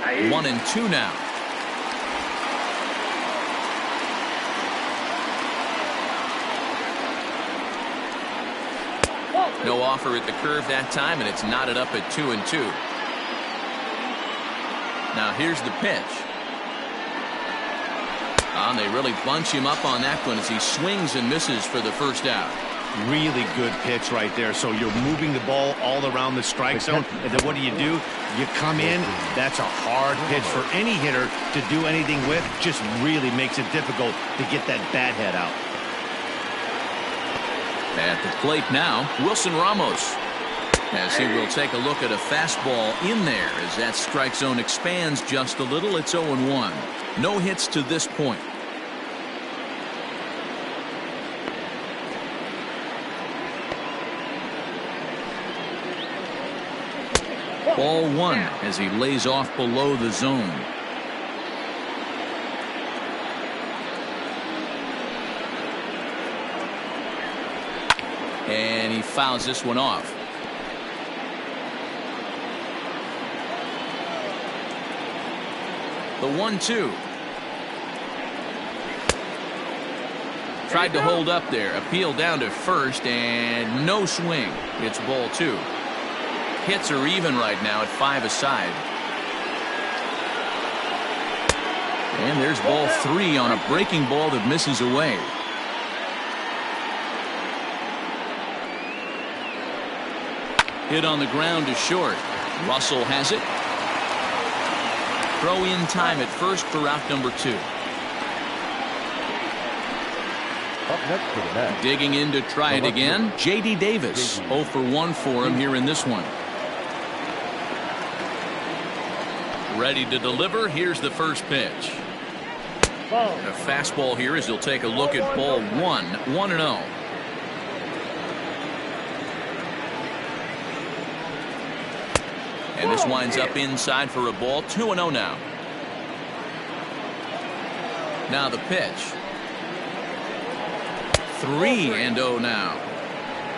1-2 now. No offer at the curve that time, and it's knotted up at 2-2. Now here's the pitch. And they really bunch him up on that one as he swings and misses for the first out. Really good pitch right there. So you're moving the ball all around the strike zone, and then what do? You come in. That's a hard pitch for any hitter to do anything with. Just really makes it difficult to get that bat head out. At the plate now, Wilson Ramos, as he will take a look at a fastball in there as that strike zone expands just a little. It's 0-1. No hits to this point. Ball 1 as he lays off below the zone. And he fouls this one off. The 1-2. Tried to hold up there. Appeal down to first, and no swing. It's ball 2. Hits are even right now at 5 aside. And there's ball 3 on a breaking ball that misses away. Hit on the ground to short. Russell has it. Throw in time at first for out number 2. Up next to the bat. Digging in to try it again. J.D. Davis. 0 for 1 for him here in this one. Ready to deliver. Here's the first pitch. Ball. A fastball here as he'll take a look at ball one. 1-0. And this winds up inside for a ball. 2-0 now. Now the pitch. 3-0 now.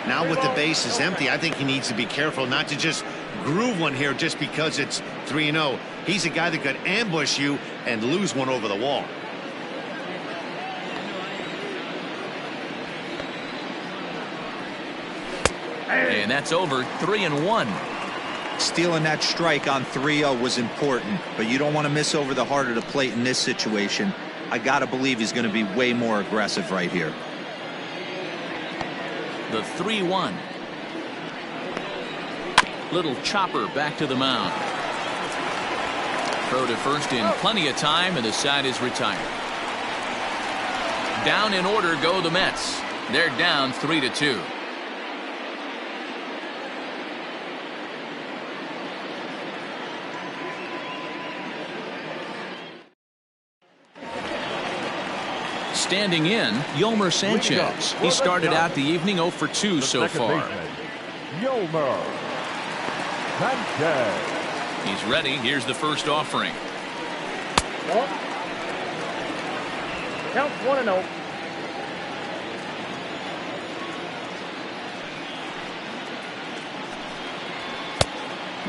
Now with the bases empty, I think he needs to be careful not to just groove one here just because it's 3-0. He's a guy that could ambush you and lose one over the wall. And that's over. 3-1. Stealing that strike on 3-0 was important, but you don't want to miss over the heart of the plate in this situation. I got to believe he's going to be way more aggressive right here. The 3-1. Little chopper back to the mound. Throw to first in plenty of time, and the side is retired. Down in order go the Mets. They're down 3-2. Standing in, Yolmer Sanchez. He started out the evening 0 for 2 so far. Yolmer Sanchez. He's ready. Here's the first offering. Ball. Count 1-0.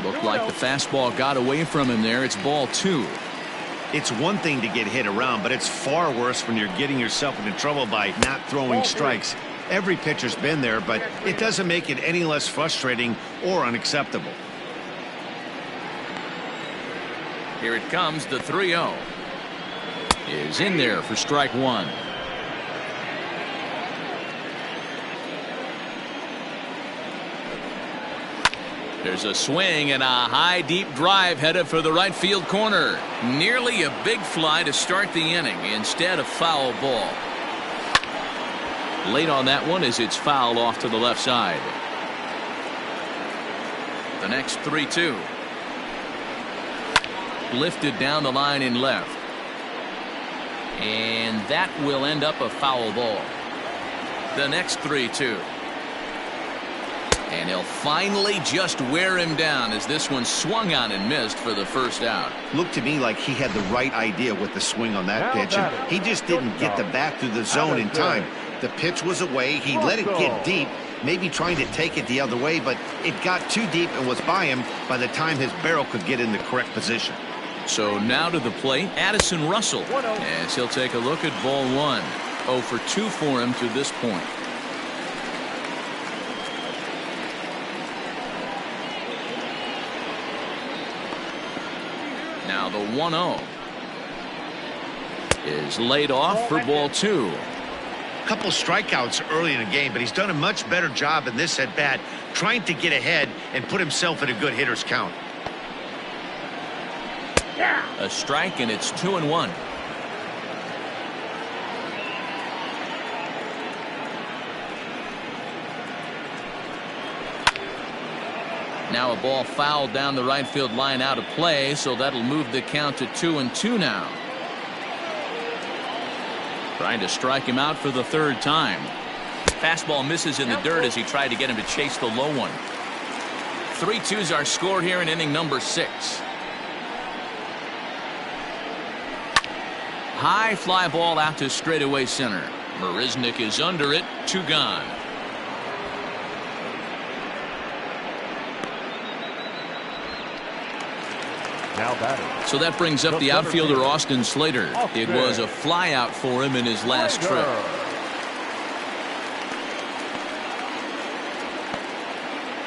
Looked like the fastball got away from him there. It's ball 2. It's one thing to get hit around, but it's far worse when you're getting yourself into trouble by not throwing strikes. Every pitcher's been there, but it doesn't make it any less frustrating or unacceptable. Here it comes. The 3-0 is in there for strike 1. There's a swing and a high deep drive headed for the right field corner. Nearly a big fly to start the inning. Instead, a foul ball. Late on that one as it's fouled off to the left side. The next 3-2. Lifted down the line in left. And that will end up a foul ball. The next 3-2. And he'll finally just wear him down as this one swung on and missed for the first out. Looked to me like he had the right idea with the swing on that pitch, and he just didn't get the bat through the zone in time. The pitch was away. He let it get deep, maybe trying to take it the other way, but it got too deep and was by him by the time his barrel could get in the correct position. So now to the plate, Addison Russell, as he'll take a look at ball 1. 0 for 2 for him to this point. Now the 1-0 is laid off for ball 2. Couple strikeouts early in the game, but he's done a much better job in this at bat trying to get ahead and put himself in a good hitter's count. A strike, and it's 2-1. Now a ball fouled down the right field line out of play, so that'll move the count to 2-2 now. Trying to strike him out for the third time. Fastball misses in the dirt as he tried to get him to chase the low one. 3-2's our score here in inning number 6. High fly ball out to straightaway center. Marisnick is under it. 2 gone. So that brings up the outfielder Austin Slater. It was a fly out for him in his last trip.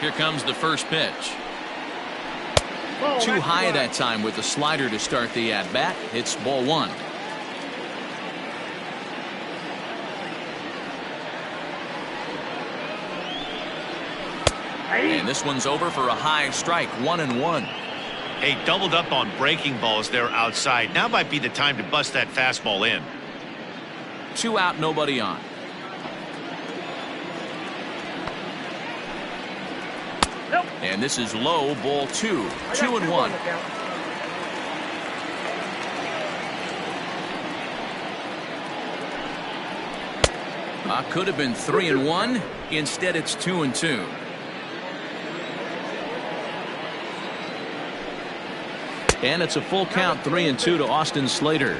Here comes the first pitch. Too high that time with the slider to start the at bat. It's ball 1. And this one's over for a high strike. 1-1. Hey, doubled up on breaking balls there outside. Now might be the time to bust that fastball in. 2 out, nobody on. And this is low, ball 2. 2-1. Could have been 3-1. Instead, it's 2-2. And it's a full count, 3-2 to Austin Slater.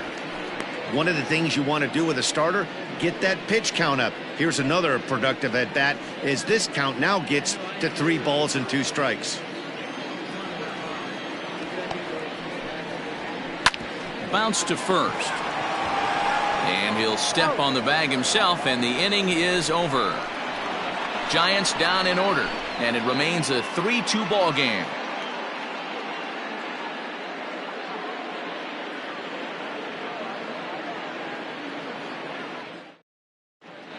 One of the things you want to do with a starter, get that pitch count up. Here's another productive at bat as this count now gets to 3 balls and 2 strikes. Bounce to first. And he'll step on the bag himself, and the inning is over. Giants down in order, and it remains a 3-2 ball game.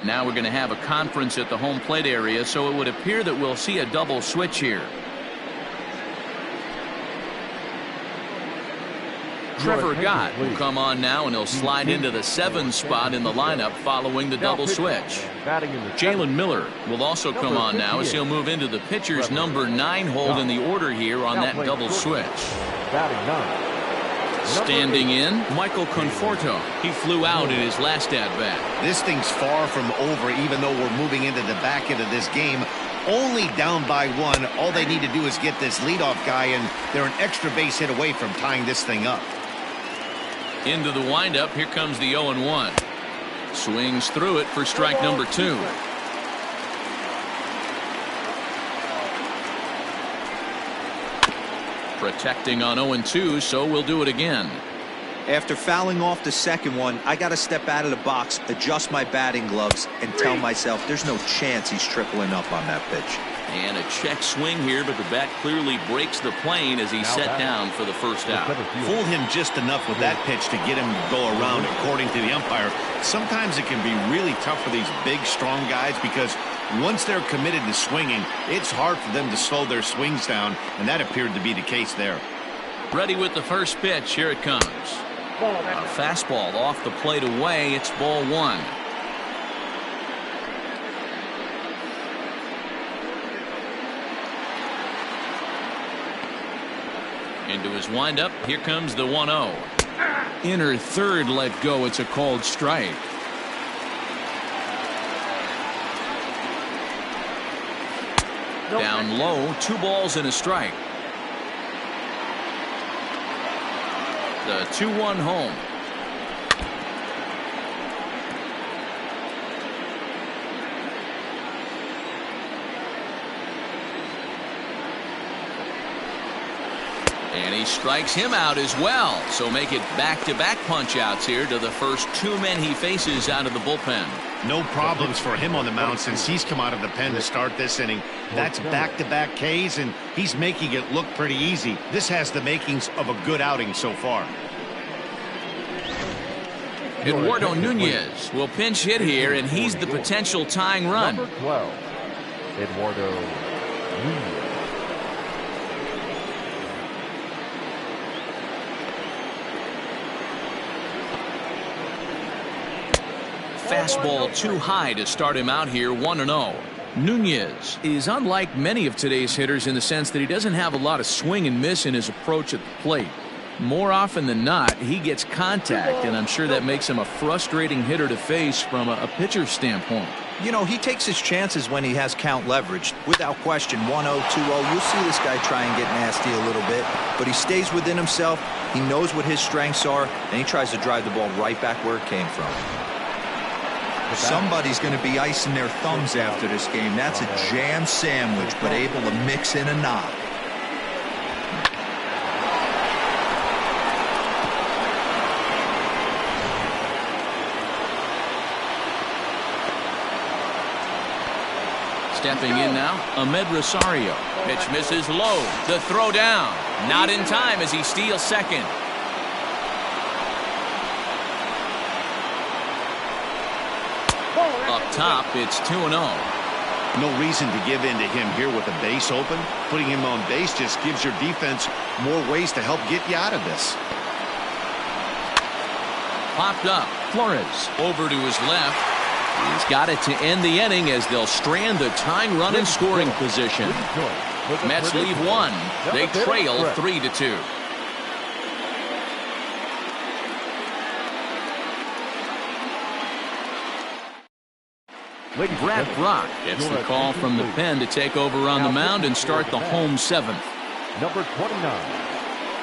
Now we're going to have a conference at the home plate area, so it would appear that we'll see a double switch here. Trevor Gott will come on now, and he'll slide into the 7 spot in the lineup following the double switch. Jalen Miller will also come on now as he'll move into the pitcher's number 9 hold in the order here on that double switch. Standing in, Michael Conforto. He flew out in his last at-bat. This thing's far from over, even though we're moving into the back end of this game. Only down by 1. All they need to do is get this leadoff guy, and they're an extra base hit away from tying this thing up. Into the windup, here comes the 0-1. Swings through it for strike number 2. Protecting on 0-2, so we'll do it again. After fouling off the second one, I got to step out of the box, adjust my batting gloves, and tell myself there's no chance he's tripling up on that pitch. And a check swing here, but the bat clearly breaks the plane as he's set down for the first out. Fool him just enough with that pitch to get him to go around, according to the umpire. Sometimes it can be really tough for these big, strong guys because once they're committed to swinging, it's hard for them to slow their swings down, and that appeared to be the case there. Ready with the first pitch. Here it comes. A fastball off the plate away. It's ball 1. Into his windup. Here comes the 1-0. Inner third let go. It's a called strike. Down low, 2 balls and a strike. The 2-1 home. And he strikes him out as well. So make it back-to-back punch-outs here to the first 2 men he faces out of the bullpen. No problems for him on the mound since he's come out of the pen to start this inning. That's back-to-back Ks, and he's making it look pretty easy. This has the makings of a good outing so far. Eduardo Nunez will pinch hit here, and he's the potential tying run. Number 12, Eduardo Nunez. Fastball too high to start him out here, 1-0. Nunez is unlike many of today's hitters in the sense that he doesn't have a lot of swing and miss in his approach at the plate. More often than not, he gets contact, and I'm sure that makes him a frustrating hitter to face from a pitcher's standpoint. You know, he takes his chances when he has count leveraged. Without question, 1-0, 2-0, you'll see this guy try and get nasty a little bit, but he stays within himself. He knows what his strengths are, and he tries to drive the ball right back where it came from. Somebody's going to be icing their thumbs after this game. That's a jam sandwich, but able to mix in a knock. Stepping in now, Ahmed Rosario. Pitch misses low. The throw down. Not in time as he steals second. Up top, it's 2-0. No reason to give in to him here with the base open. Putting him on base just gives your defense more ways to help get you out of this. Popped up. Flores over to his left. He's got it to end the inning as they'll strand the tying run in scoring position. Mets leave 1. They trail 3-2. Brad Brock gets the call from the pen to take over on the mound and start the home seventh. Number 29,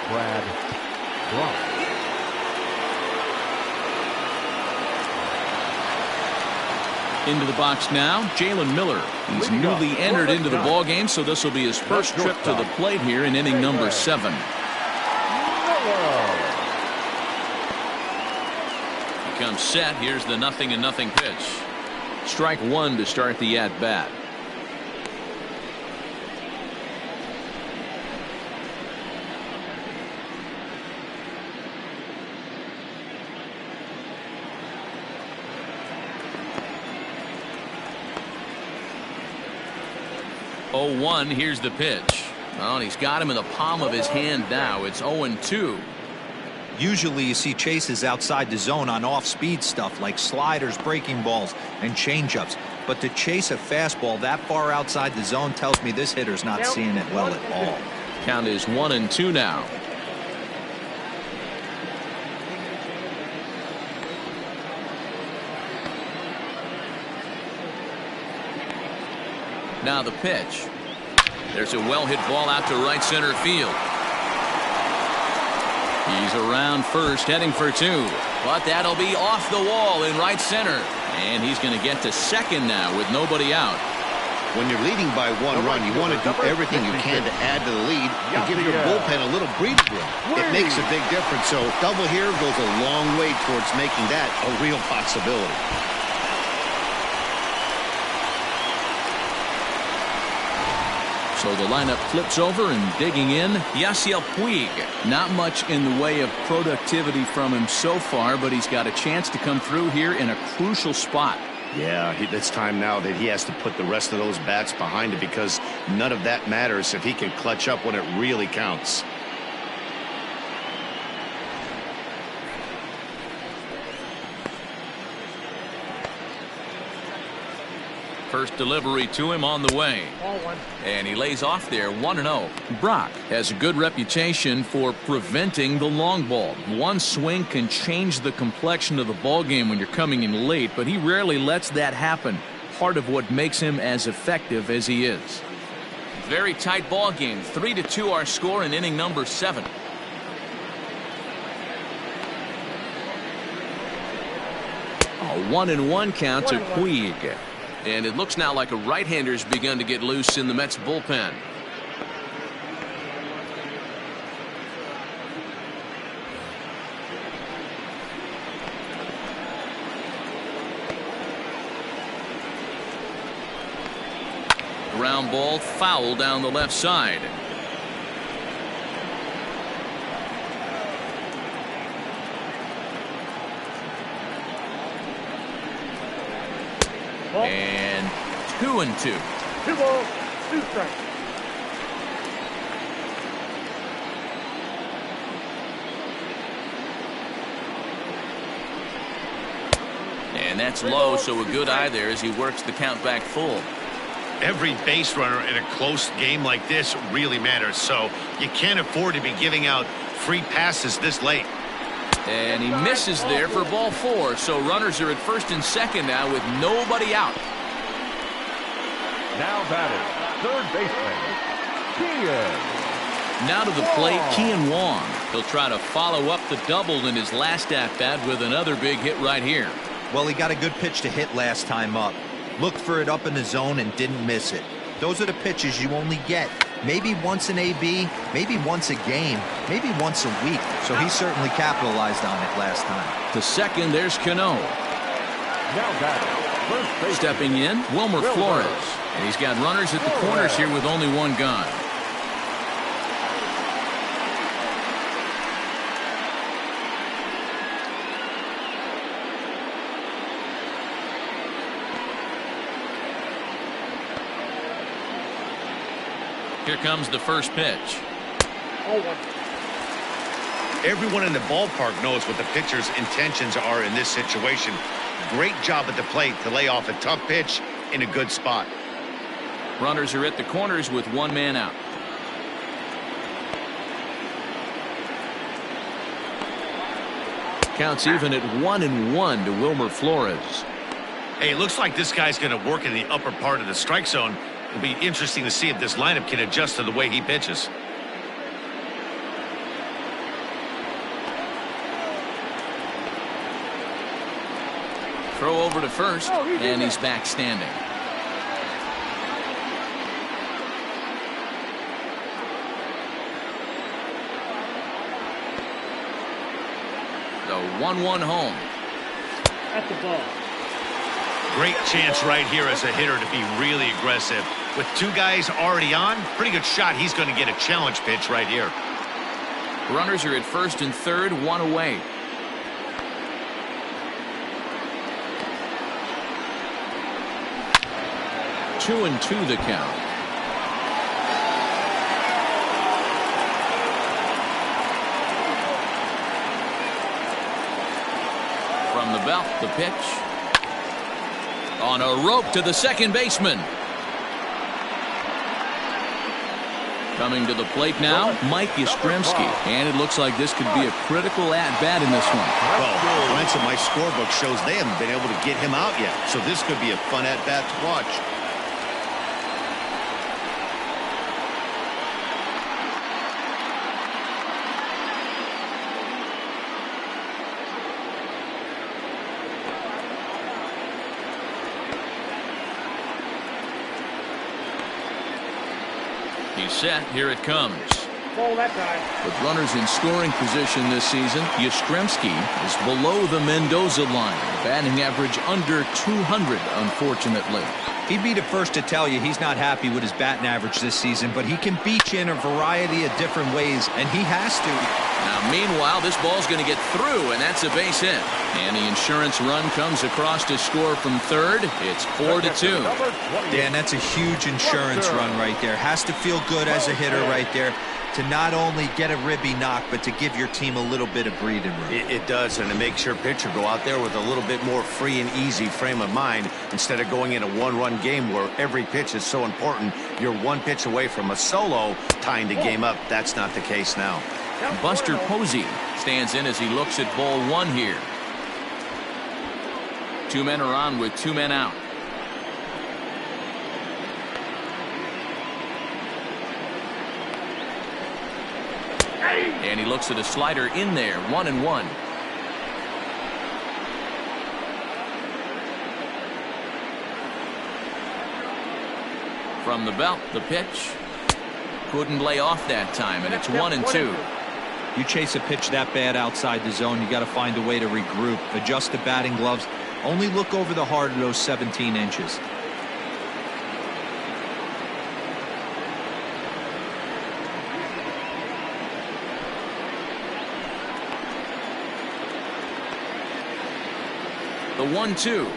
Brad Brock. Into the box now, Jalen Miller. He's newly entered into the ballgame, so this will be his first trip to the plate here in inning number 7. He comes set. Here's the 0-0 pitch. Strike one to start the at-bat. Oh, 1, here's the pitch. Well, he's got him in the palm of his hand now. It's 0-2. Usually you see chases outside the zone on off-speed stuff like sliders, breaking balls, and changeups. But to chase a fastball that far outside the zone tells me this hitter's not seeing it well at all. Count is 1-2 now. Now the pitch. There's a well-hit ball out to right center field. He's around first, heading for 2. But that'll be off the wall in right center. And he's going to get to second now with nobody out. When you're leading by 1 run, you want to do everything you can to add to the lead and give your bullpen a little breathing room. It makes a big difference. So double here goes a long way towards making that a real possibility. So the lineup flips over and digging in, Yasiel Puig. Not much in the way of productivity from him so far, but he's got a chance to come through here in a crucial spot. Yeah, it's time now that he has to put the rest of those bats behind it because none of that matters if he can clutch up when it really counts. First delivery to him on the way. And he lays off there 1-0. Brock has a good reputation for preventing the long ball. One swing can change the complexion of the ball game when you're coming in late, but he rarely lets that happen. Part of what makes him as effective as he is. Very tight ball game. 3-2 our score in inning number 7. A 1-1 count to Puig. And it looks now like a right-hander's begun to get loose in the Mets bullpen. Ground ball foul down the left side. And 2-2. 2 balls, 2 strikes. And that's low, so a good eye there as he works the count back full. Every base runner in a close game like this really matters, so you can't afford to be giving out free passes this late. And he misses there for ball 4, so runners are at first and second now with nobody out. Now batting, third baseman, Kian. Now to the plate, Kian Wong. He'll try to follow up the double in his last at-bat with another big hit right here. Well, he got a good pitch to hit last time up. Looked for it up in the zone and didn't miss it. Those are the pitches you only get maybe once in AB, maybe once a game, maybe once a week. So he certainly capitalized on it last time. To second, there's Cano. Now batting, first baseman, Stepping in, Wilmer Flores. And he's got runners at the corners here with only one gone. Here comes the first pitch. Everyone in the ballpark knows what the pitcher's intentions are in this situation. Great job at the plate to lay off a tough pitch in a good spot. Runners are at the corners with one man out. Counts even at 1-1 to Wilmer Flores. Hey, it looks like this guy's going to work in the upper part of the strike zone. It'll be interesting to see if this lineup can adjust to the way he pitches. Throw over to first, and he's back standing. The 1-1 home. At the ball. Great chance right here as a hitter to be really aggressive. With two guys already on, pretty good shot. He's going to get a challenge pitch right here. Runners are at first and third, one away. Two and two the count. From the belt, the pitch. On a rope to the second baseman. Coming to the plate now, Mike Yastrzemski. And it looks like this could be a critical at-bat in this one. Well, the glance at my scorebook shows they haven't been able to get him out yet. So this could be a fun at-bat to watch. He's set. Here it comes. Ball that time. With runners in scoring position this season, Yastrzemski is below the Mendoza line. Batting average under 200, unfortunately. He'd be the first to tell you he's not happy with his batting average this season, but he can beat you in a variety of different ways, and he has to. Now, meanwhile, this ball's going to get through, and that's a base hit. And the insurance run comes across to score from third. It's 4-2. Dan, that's a huge insurance run right there. Has to feel good as a hitter right there to not only get a ribby knock, but to give your team a little bit of breathing room. It does, and it makes your pitcher go out there with a little bit more free and easy frame of mind instead of going in a one-run game where every pitch is so important. You're one pitch away from a solo tying the game up. That's not the case now. Buster Posey stands in as he looks at ball one here. Two men are on with two men out. And he looks at a slider in there, 1-1. From the belt, the pitch. Couldn't lay off that time, and it's 1-2. You chase a pitch that bad outside the zone, you got to find a way to regroup, adjust the batting gloves. Only look over the heart of those 17 inches. The 1-2.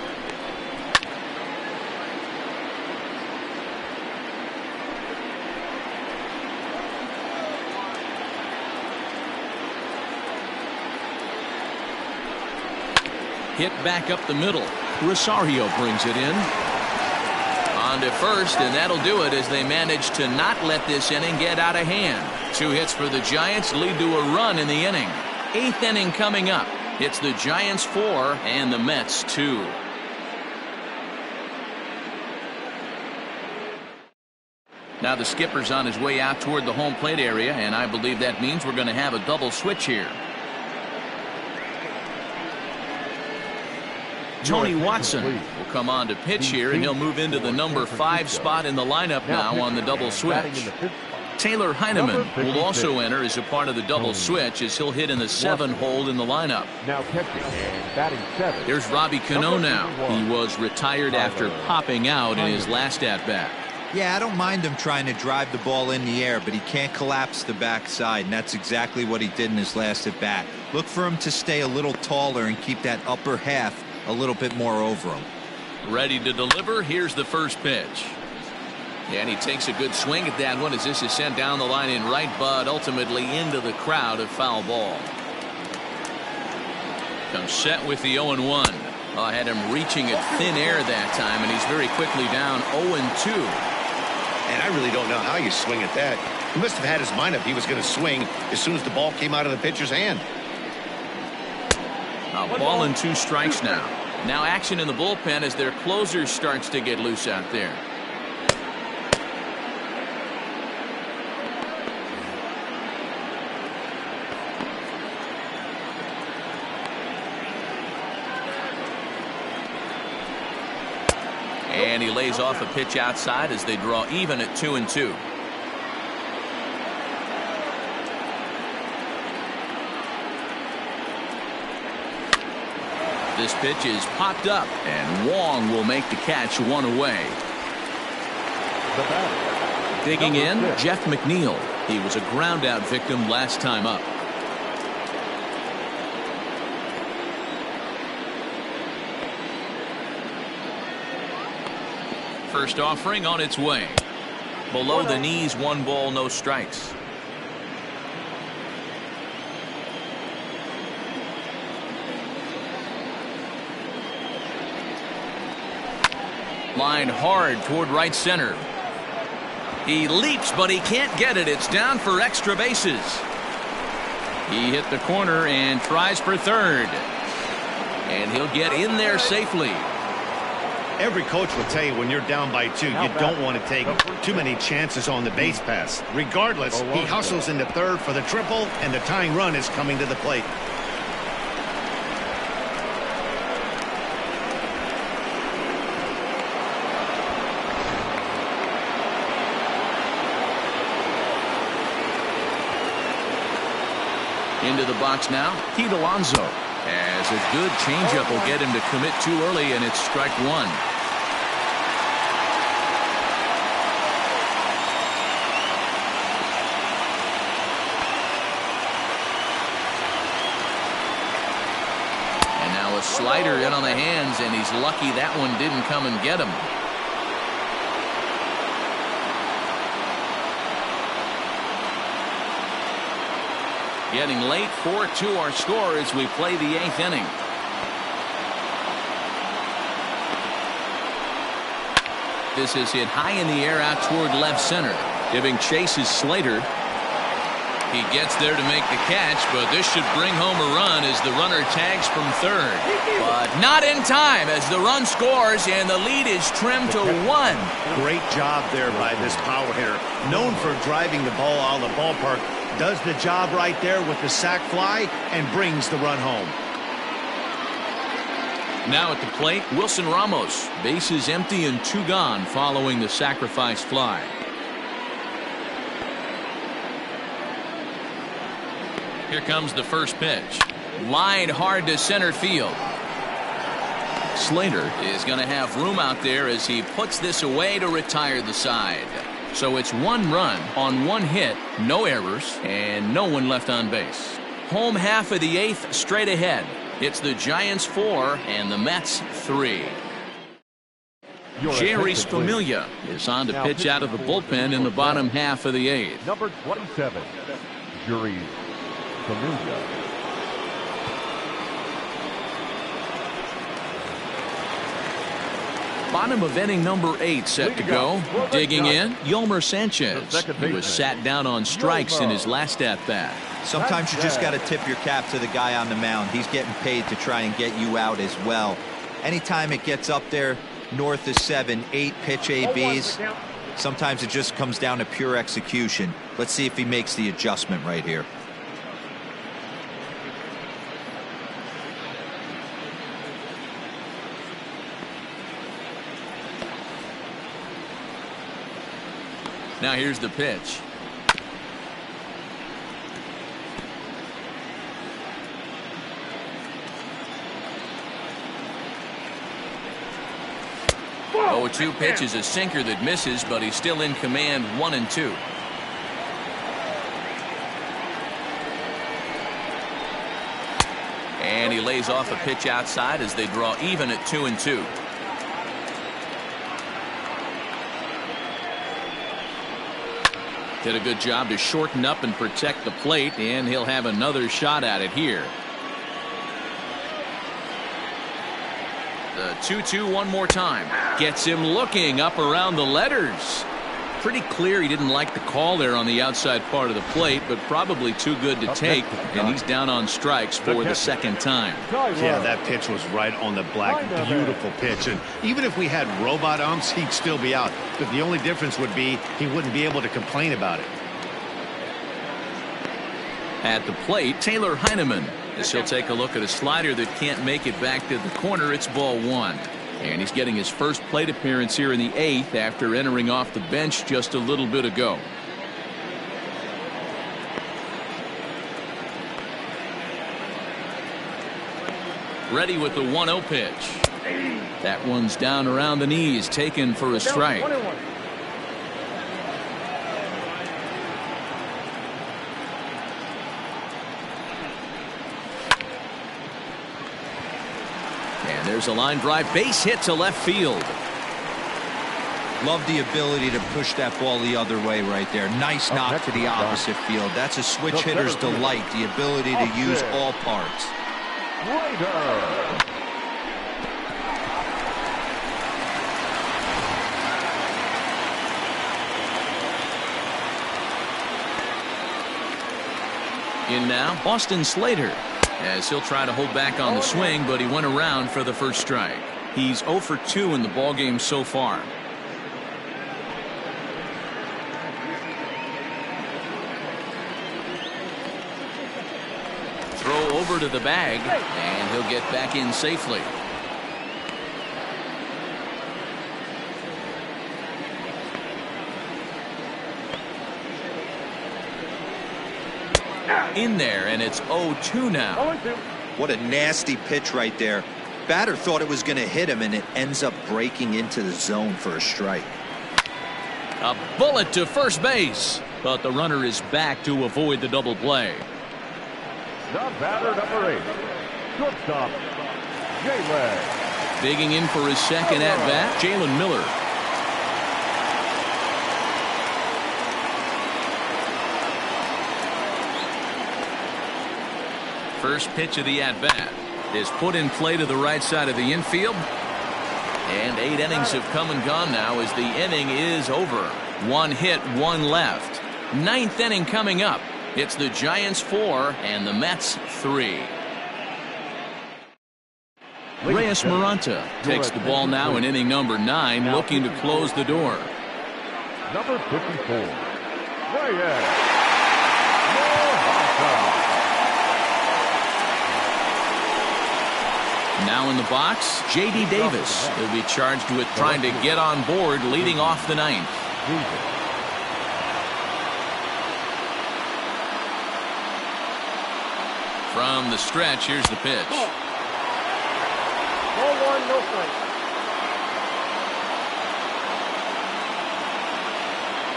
Hit back up the middle. Rosario brings it in. On to first, and that'll do it as they manage to not let this inning get out of hand. Two hits for the Giants lead to a run in the inning. Eighth inning coming up. It's the Giants 4 and the Mets 2. Now the skipper's on his way out toward the home plate area, and I believe that means we're going to have a double switch here. Tony Watson will come on to pitch here, and he'll move into the number 5 spot in the lineup now on the double switch. Taylor Heineman will also enter as a part of the double switch as he'll hit in the 7 hole in the lineup. Now catching and batting 7. Here's Robbie Cano now. He was retired after popping out in his last at-bat. Yeah, I don't mind him trying to drive the ball in the air, but he can't collapse the backside, and that's exactly what he did in his last at-bat. Look for him to stay a little taller and keep that upper half a little bit more over him. Ready to deliver. Here's the first pitch. And he takes a good swing at that one as this is sent down the line in right, but ultimately into the crowd of foul ball. Comes set with the 0-1. I had him reaching at thin air that time, and he's very quickly down 0-2. And I really don't know how you swing at that. He must have had his mind up he was going to swing as soon as the ball came out of the pitcher's hand. A ball and 2 strikes now. Now action in the bullpen as their closer starts to get loose out there. And he lays off a pitch outside as they draw even at 2-2. This pitch is popped up, and Wong will make the catch one away. Digging in, Jeff McNeil. He was a ground-out victim last time up. First offering on its way. Below the knees, 1 ball, no strikes. Line hard toward right center. He leaps, but he can't get it. It's down for extra bases. He hit the corner and tries for third. And he'll get in there safely. Every coach will tell you when you're down by 2, you don't want to take too many chances on the base pass. Regardless, he hustles into third for the triple, and the tying run is coming to the plate. Into the box now, Pete Alonso. As a good changeup will get him to commit too early, and it's strike 1. And now a slider in on the hands, and he's lucky that one didn't come and get him. Getting late, 4-2 our score as we play the 8th inning. This is hit high in the air out toward left center. Giving chase is Slater. He gets there to make the catch, but this should bring home a run as the runner tags from third. But not in time as the run scores and the lead is trimmed to 1. Great job there by this power hitter. Known for driving the ball out of the ballpark. Does the job right there with the sac fly and brings the run home. Now at the plate, Wilson Ramos. Bases empty and 2 gone following the sacrifice fly. Here comes the first pitch. Line hard to center field. Slater is going to have room out there as he puts this away to retire the side. So it's 1 run on 1 hit, no errors, and no one left on base. Home half of the 8th straight ahead. It's the Giants 4 and the Mets 3. Jerry Familia is on to pitch out of the bullpen in the bottom half of the 8th. Number 27, Jerry Familia. Bottom of inning number 8 set to go. Digging in, Yolmer Sanchez. He was sat down on strikes in his last at-bat. Sometimes you just got to tip your cap to the guy on the mound. He's getting paid to try and get you out as well. Anytime it gets up there north of 7, 8 pitch ABs, sometimes it just comes down to pure execution. Let's see if he makes the adjustment right here. Now here's the pitch. Oh, 2 pitch is a sinker that misses, but he's still in command, 1-2. And he lays off a pitch outside as they draw even at 2-2. Did a good job to shorten up and protect the plate, and he'll have another shot at it here. The 2-2 one more time. Gets him looking up around the letters. Pretty clear he didn't like the call there on the outside part of the plate, but probably too good to take, and he's down on strikes for the second time. Yeah, that pitch was right on the black. Beautiful pitch. And even if we had robot umps, he'd still be out. But the only difference would be he wouldn't be able to complain about it. At the plate, Taylor Heineman, as he'll take a look at a slider that can't make it back to the corner. It's ball one. And he's getting his first plate appearance here in the 8th after entering off the bench just a little bit ago. Ready with the 1-0 pitch. That one's down around the knees, taken for a strike. And there's a line drive base hit to left field. Love the ability to push that ball the other way right there. Nice knock to the opposite field. That's a switch hitter's delight, the ability to use all parts. In now, Austin Slater, as he'll try to hold back on the swing, but he went around for the first strike. He's 0 for 2 in the ballgame so far. Throw over to the bag, and he'll get back in safely. In there, and it's 0-2 now. What a nasty pitch right there. Batter thought it was going to hit him, and it ends up breaking into the zone for a strike. A bullet to first base, but the runner is back to avoid the double play. The batter, number 8, shortstop, Jalen. Digging in for his second at-bat, Jalen Miller. First pitch of the at-bat is put in play to the right side of the infield. And 8 innings have come and gone now as the inning is over. 1 hit, 1 left. 9th inning coming up. It's the Giants 4 and the Mets 3. Reyes Maranta takes the ball now in inning number 9, looking to close the door. Number 54, Reyes Maranta. Now in the box, J.D. Davis. He'll be charged with trying to get on board leading off the 9th. From the stretch, here's the pitch. Ball one, no strike.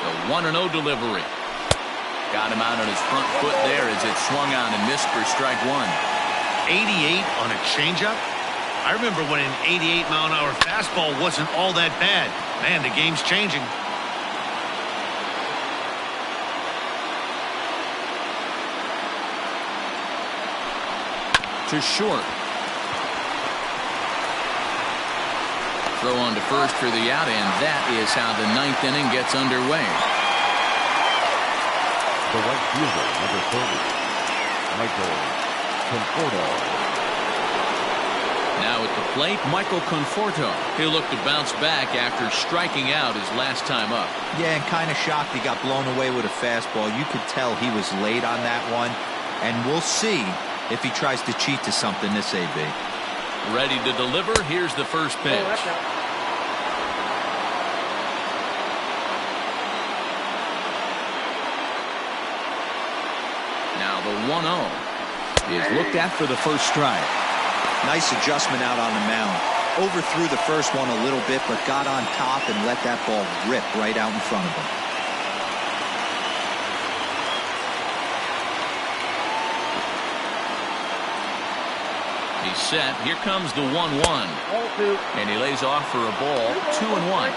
The 1-0 delivery. Got him out on his front foot there as it swung on and missed for strike 1. 88 on a changeup? I remember when an 88-mile-an-hour fastball wasn't all that bad. Man, the game's changing. To short. Throw on to first for the out, and that is how the 9th inning gets underway. The right fielder, number 30, Michael Conforto. Now at the plate, Michael Conforto. He'll look to bounce back after striking out his last time up. Yeah, and kind of shocked he got blown away with a fastball. You could tell he was late on that one, and we'll see if he tries to cheat to something this AB. Ready to deliver. Here's the first pitch. Now the 1-0 is looked at for the first strike. Nice adjustment out on the mound. Overthrew the first one a little bit, but got on top and let that ball rip right out in front of him. He's set. Here comes the 1-1. And he lays off for a ball. 2-1.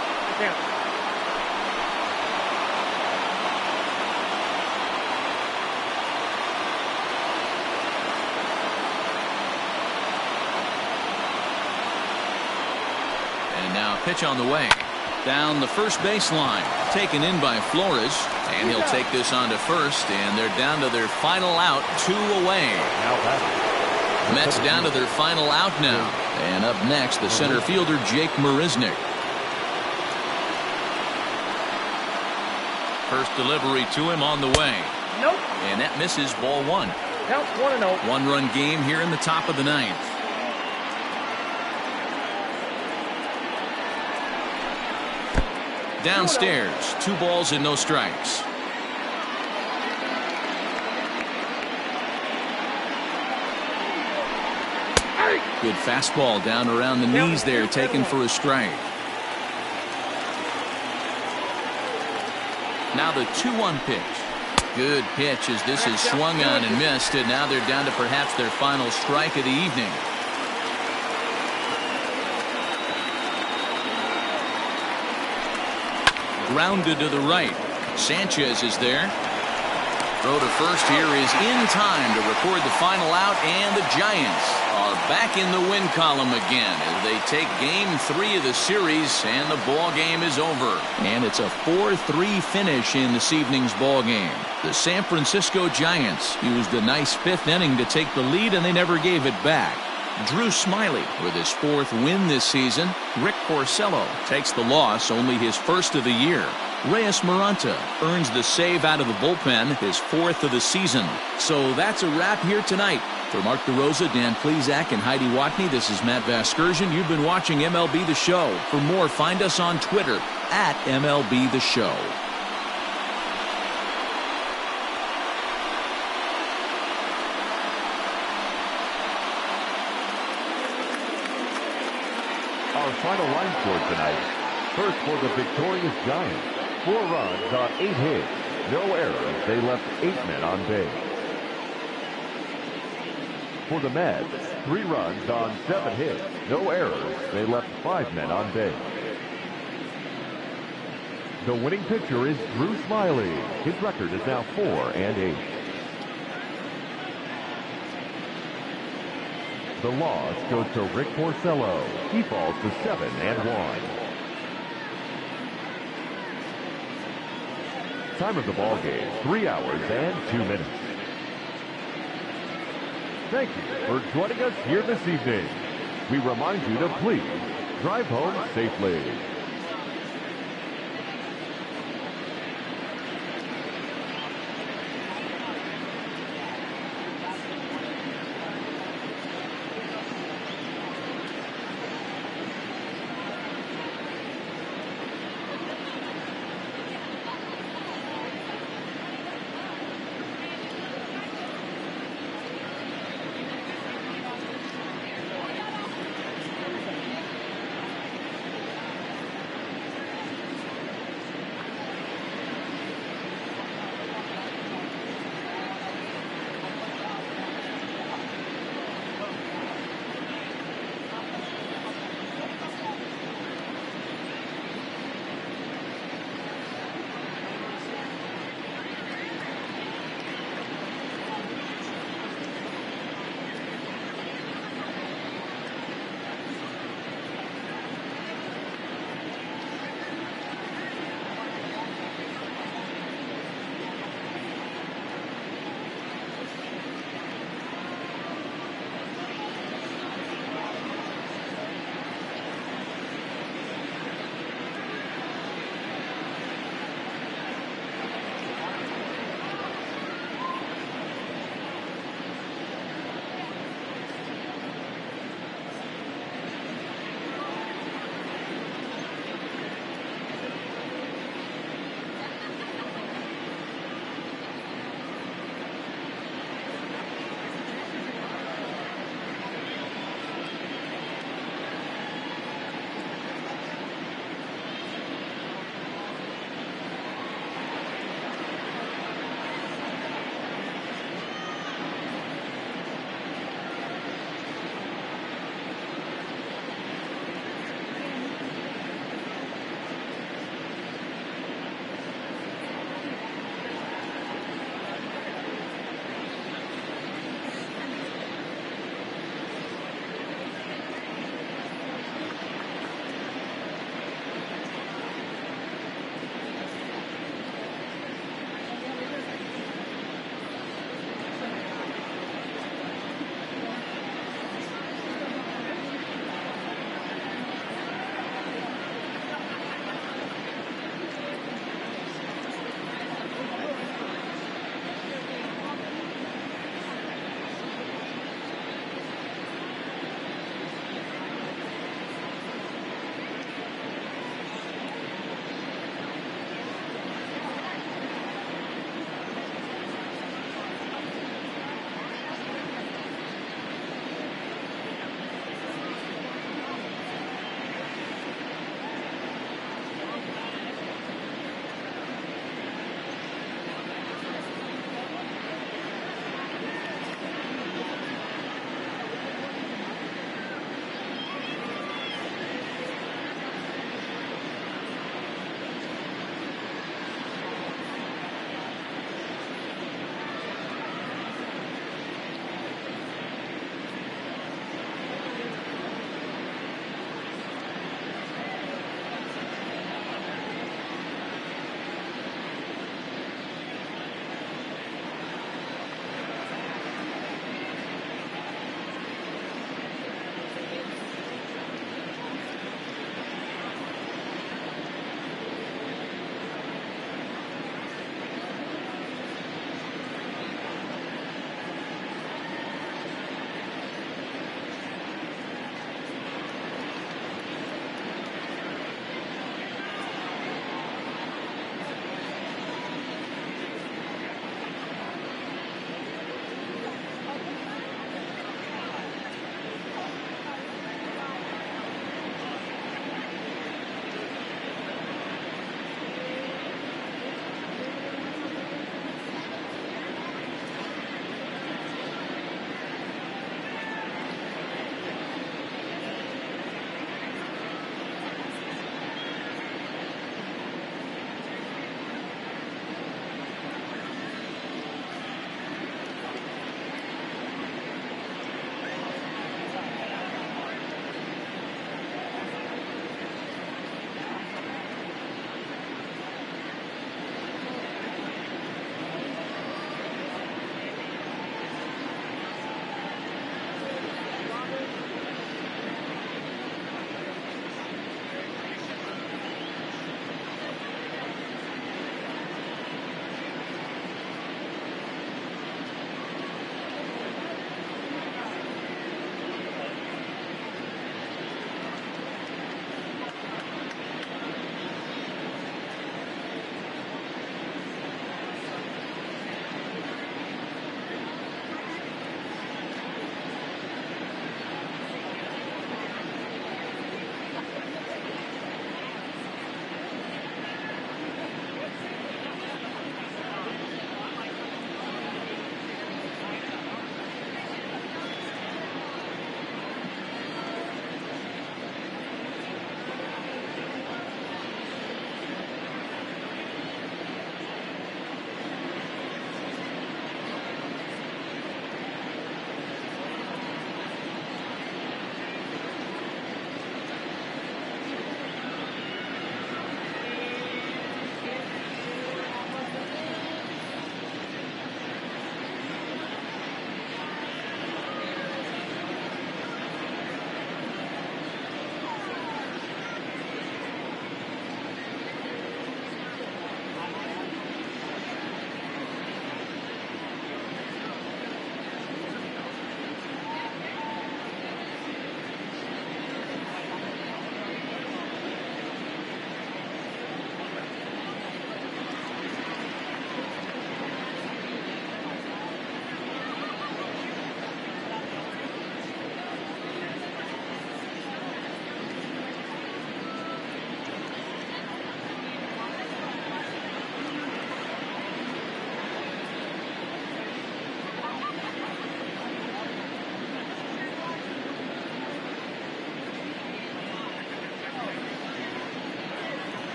And now pitch on the way. Down the first baseline, taken in by Flores, and he'll take this on to first, and they're down to their final out, 2 away. Mets down to their final out now, and up next the center fielder Jake Marisnick. First delivery to him on the way. Nope. And that misses, ball 1. Counts 1-0. 1-run game here in the top of the 9th. Downstairs, 2 balls and no strikes. Good fastball down around the knees there, taken for a strike. Now the 2-1 pitch. Good pitch as this is swung on and missed, and now they're down to perhaps their final strike of the evening. Grounded to the right. Sanchez is there. Throw to first here is in time to record the final out, and the Giants are back in the win column again as they take game 3 of the series, and the ball game is over. And it's a 4-3 finish in this evening's ball game. The San Francisco Giants used a nice 5th inning to take the lead, and they never gave it back. Drew Smiley with his 4th win this season. Rick Porcello takes the loss, only his 1st of the year. Reyes Maranta earns the save out of the bullpen, his 4th of the season. So that's a wrap here tonight. For Mark DeRosa, Dan Plesac, and Heidi Watney, this is Matt Vasgersian. You've been watching MLB The Show. For more, find us on Twitter at MLB The Show. Our final line score tonight. First for the victorious Giants. 4 runs on 8 hits. No errors. They left 8 men on base. For the Mets, 3 runs on 7 hits. No errors. They left 5 men on base. The winning pitcher is Drew Smiley. His record is now 4-8. The loss goes to Rick Porcello. He falls to 7-1. Time of the ball game, 3 hours and 2 minutes. Thank you for joining us here this evening. We remind you to please drive home safely.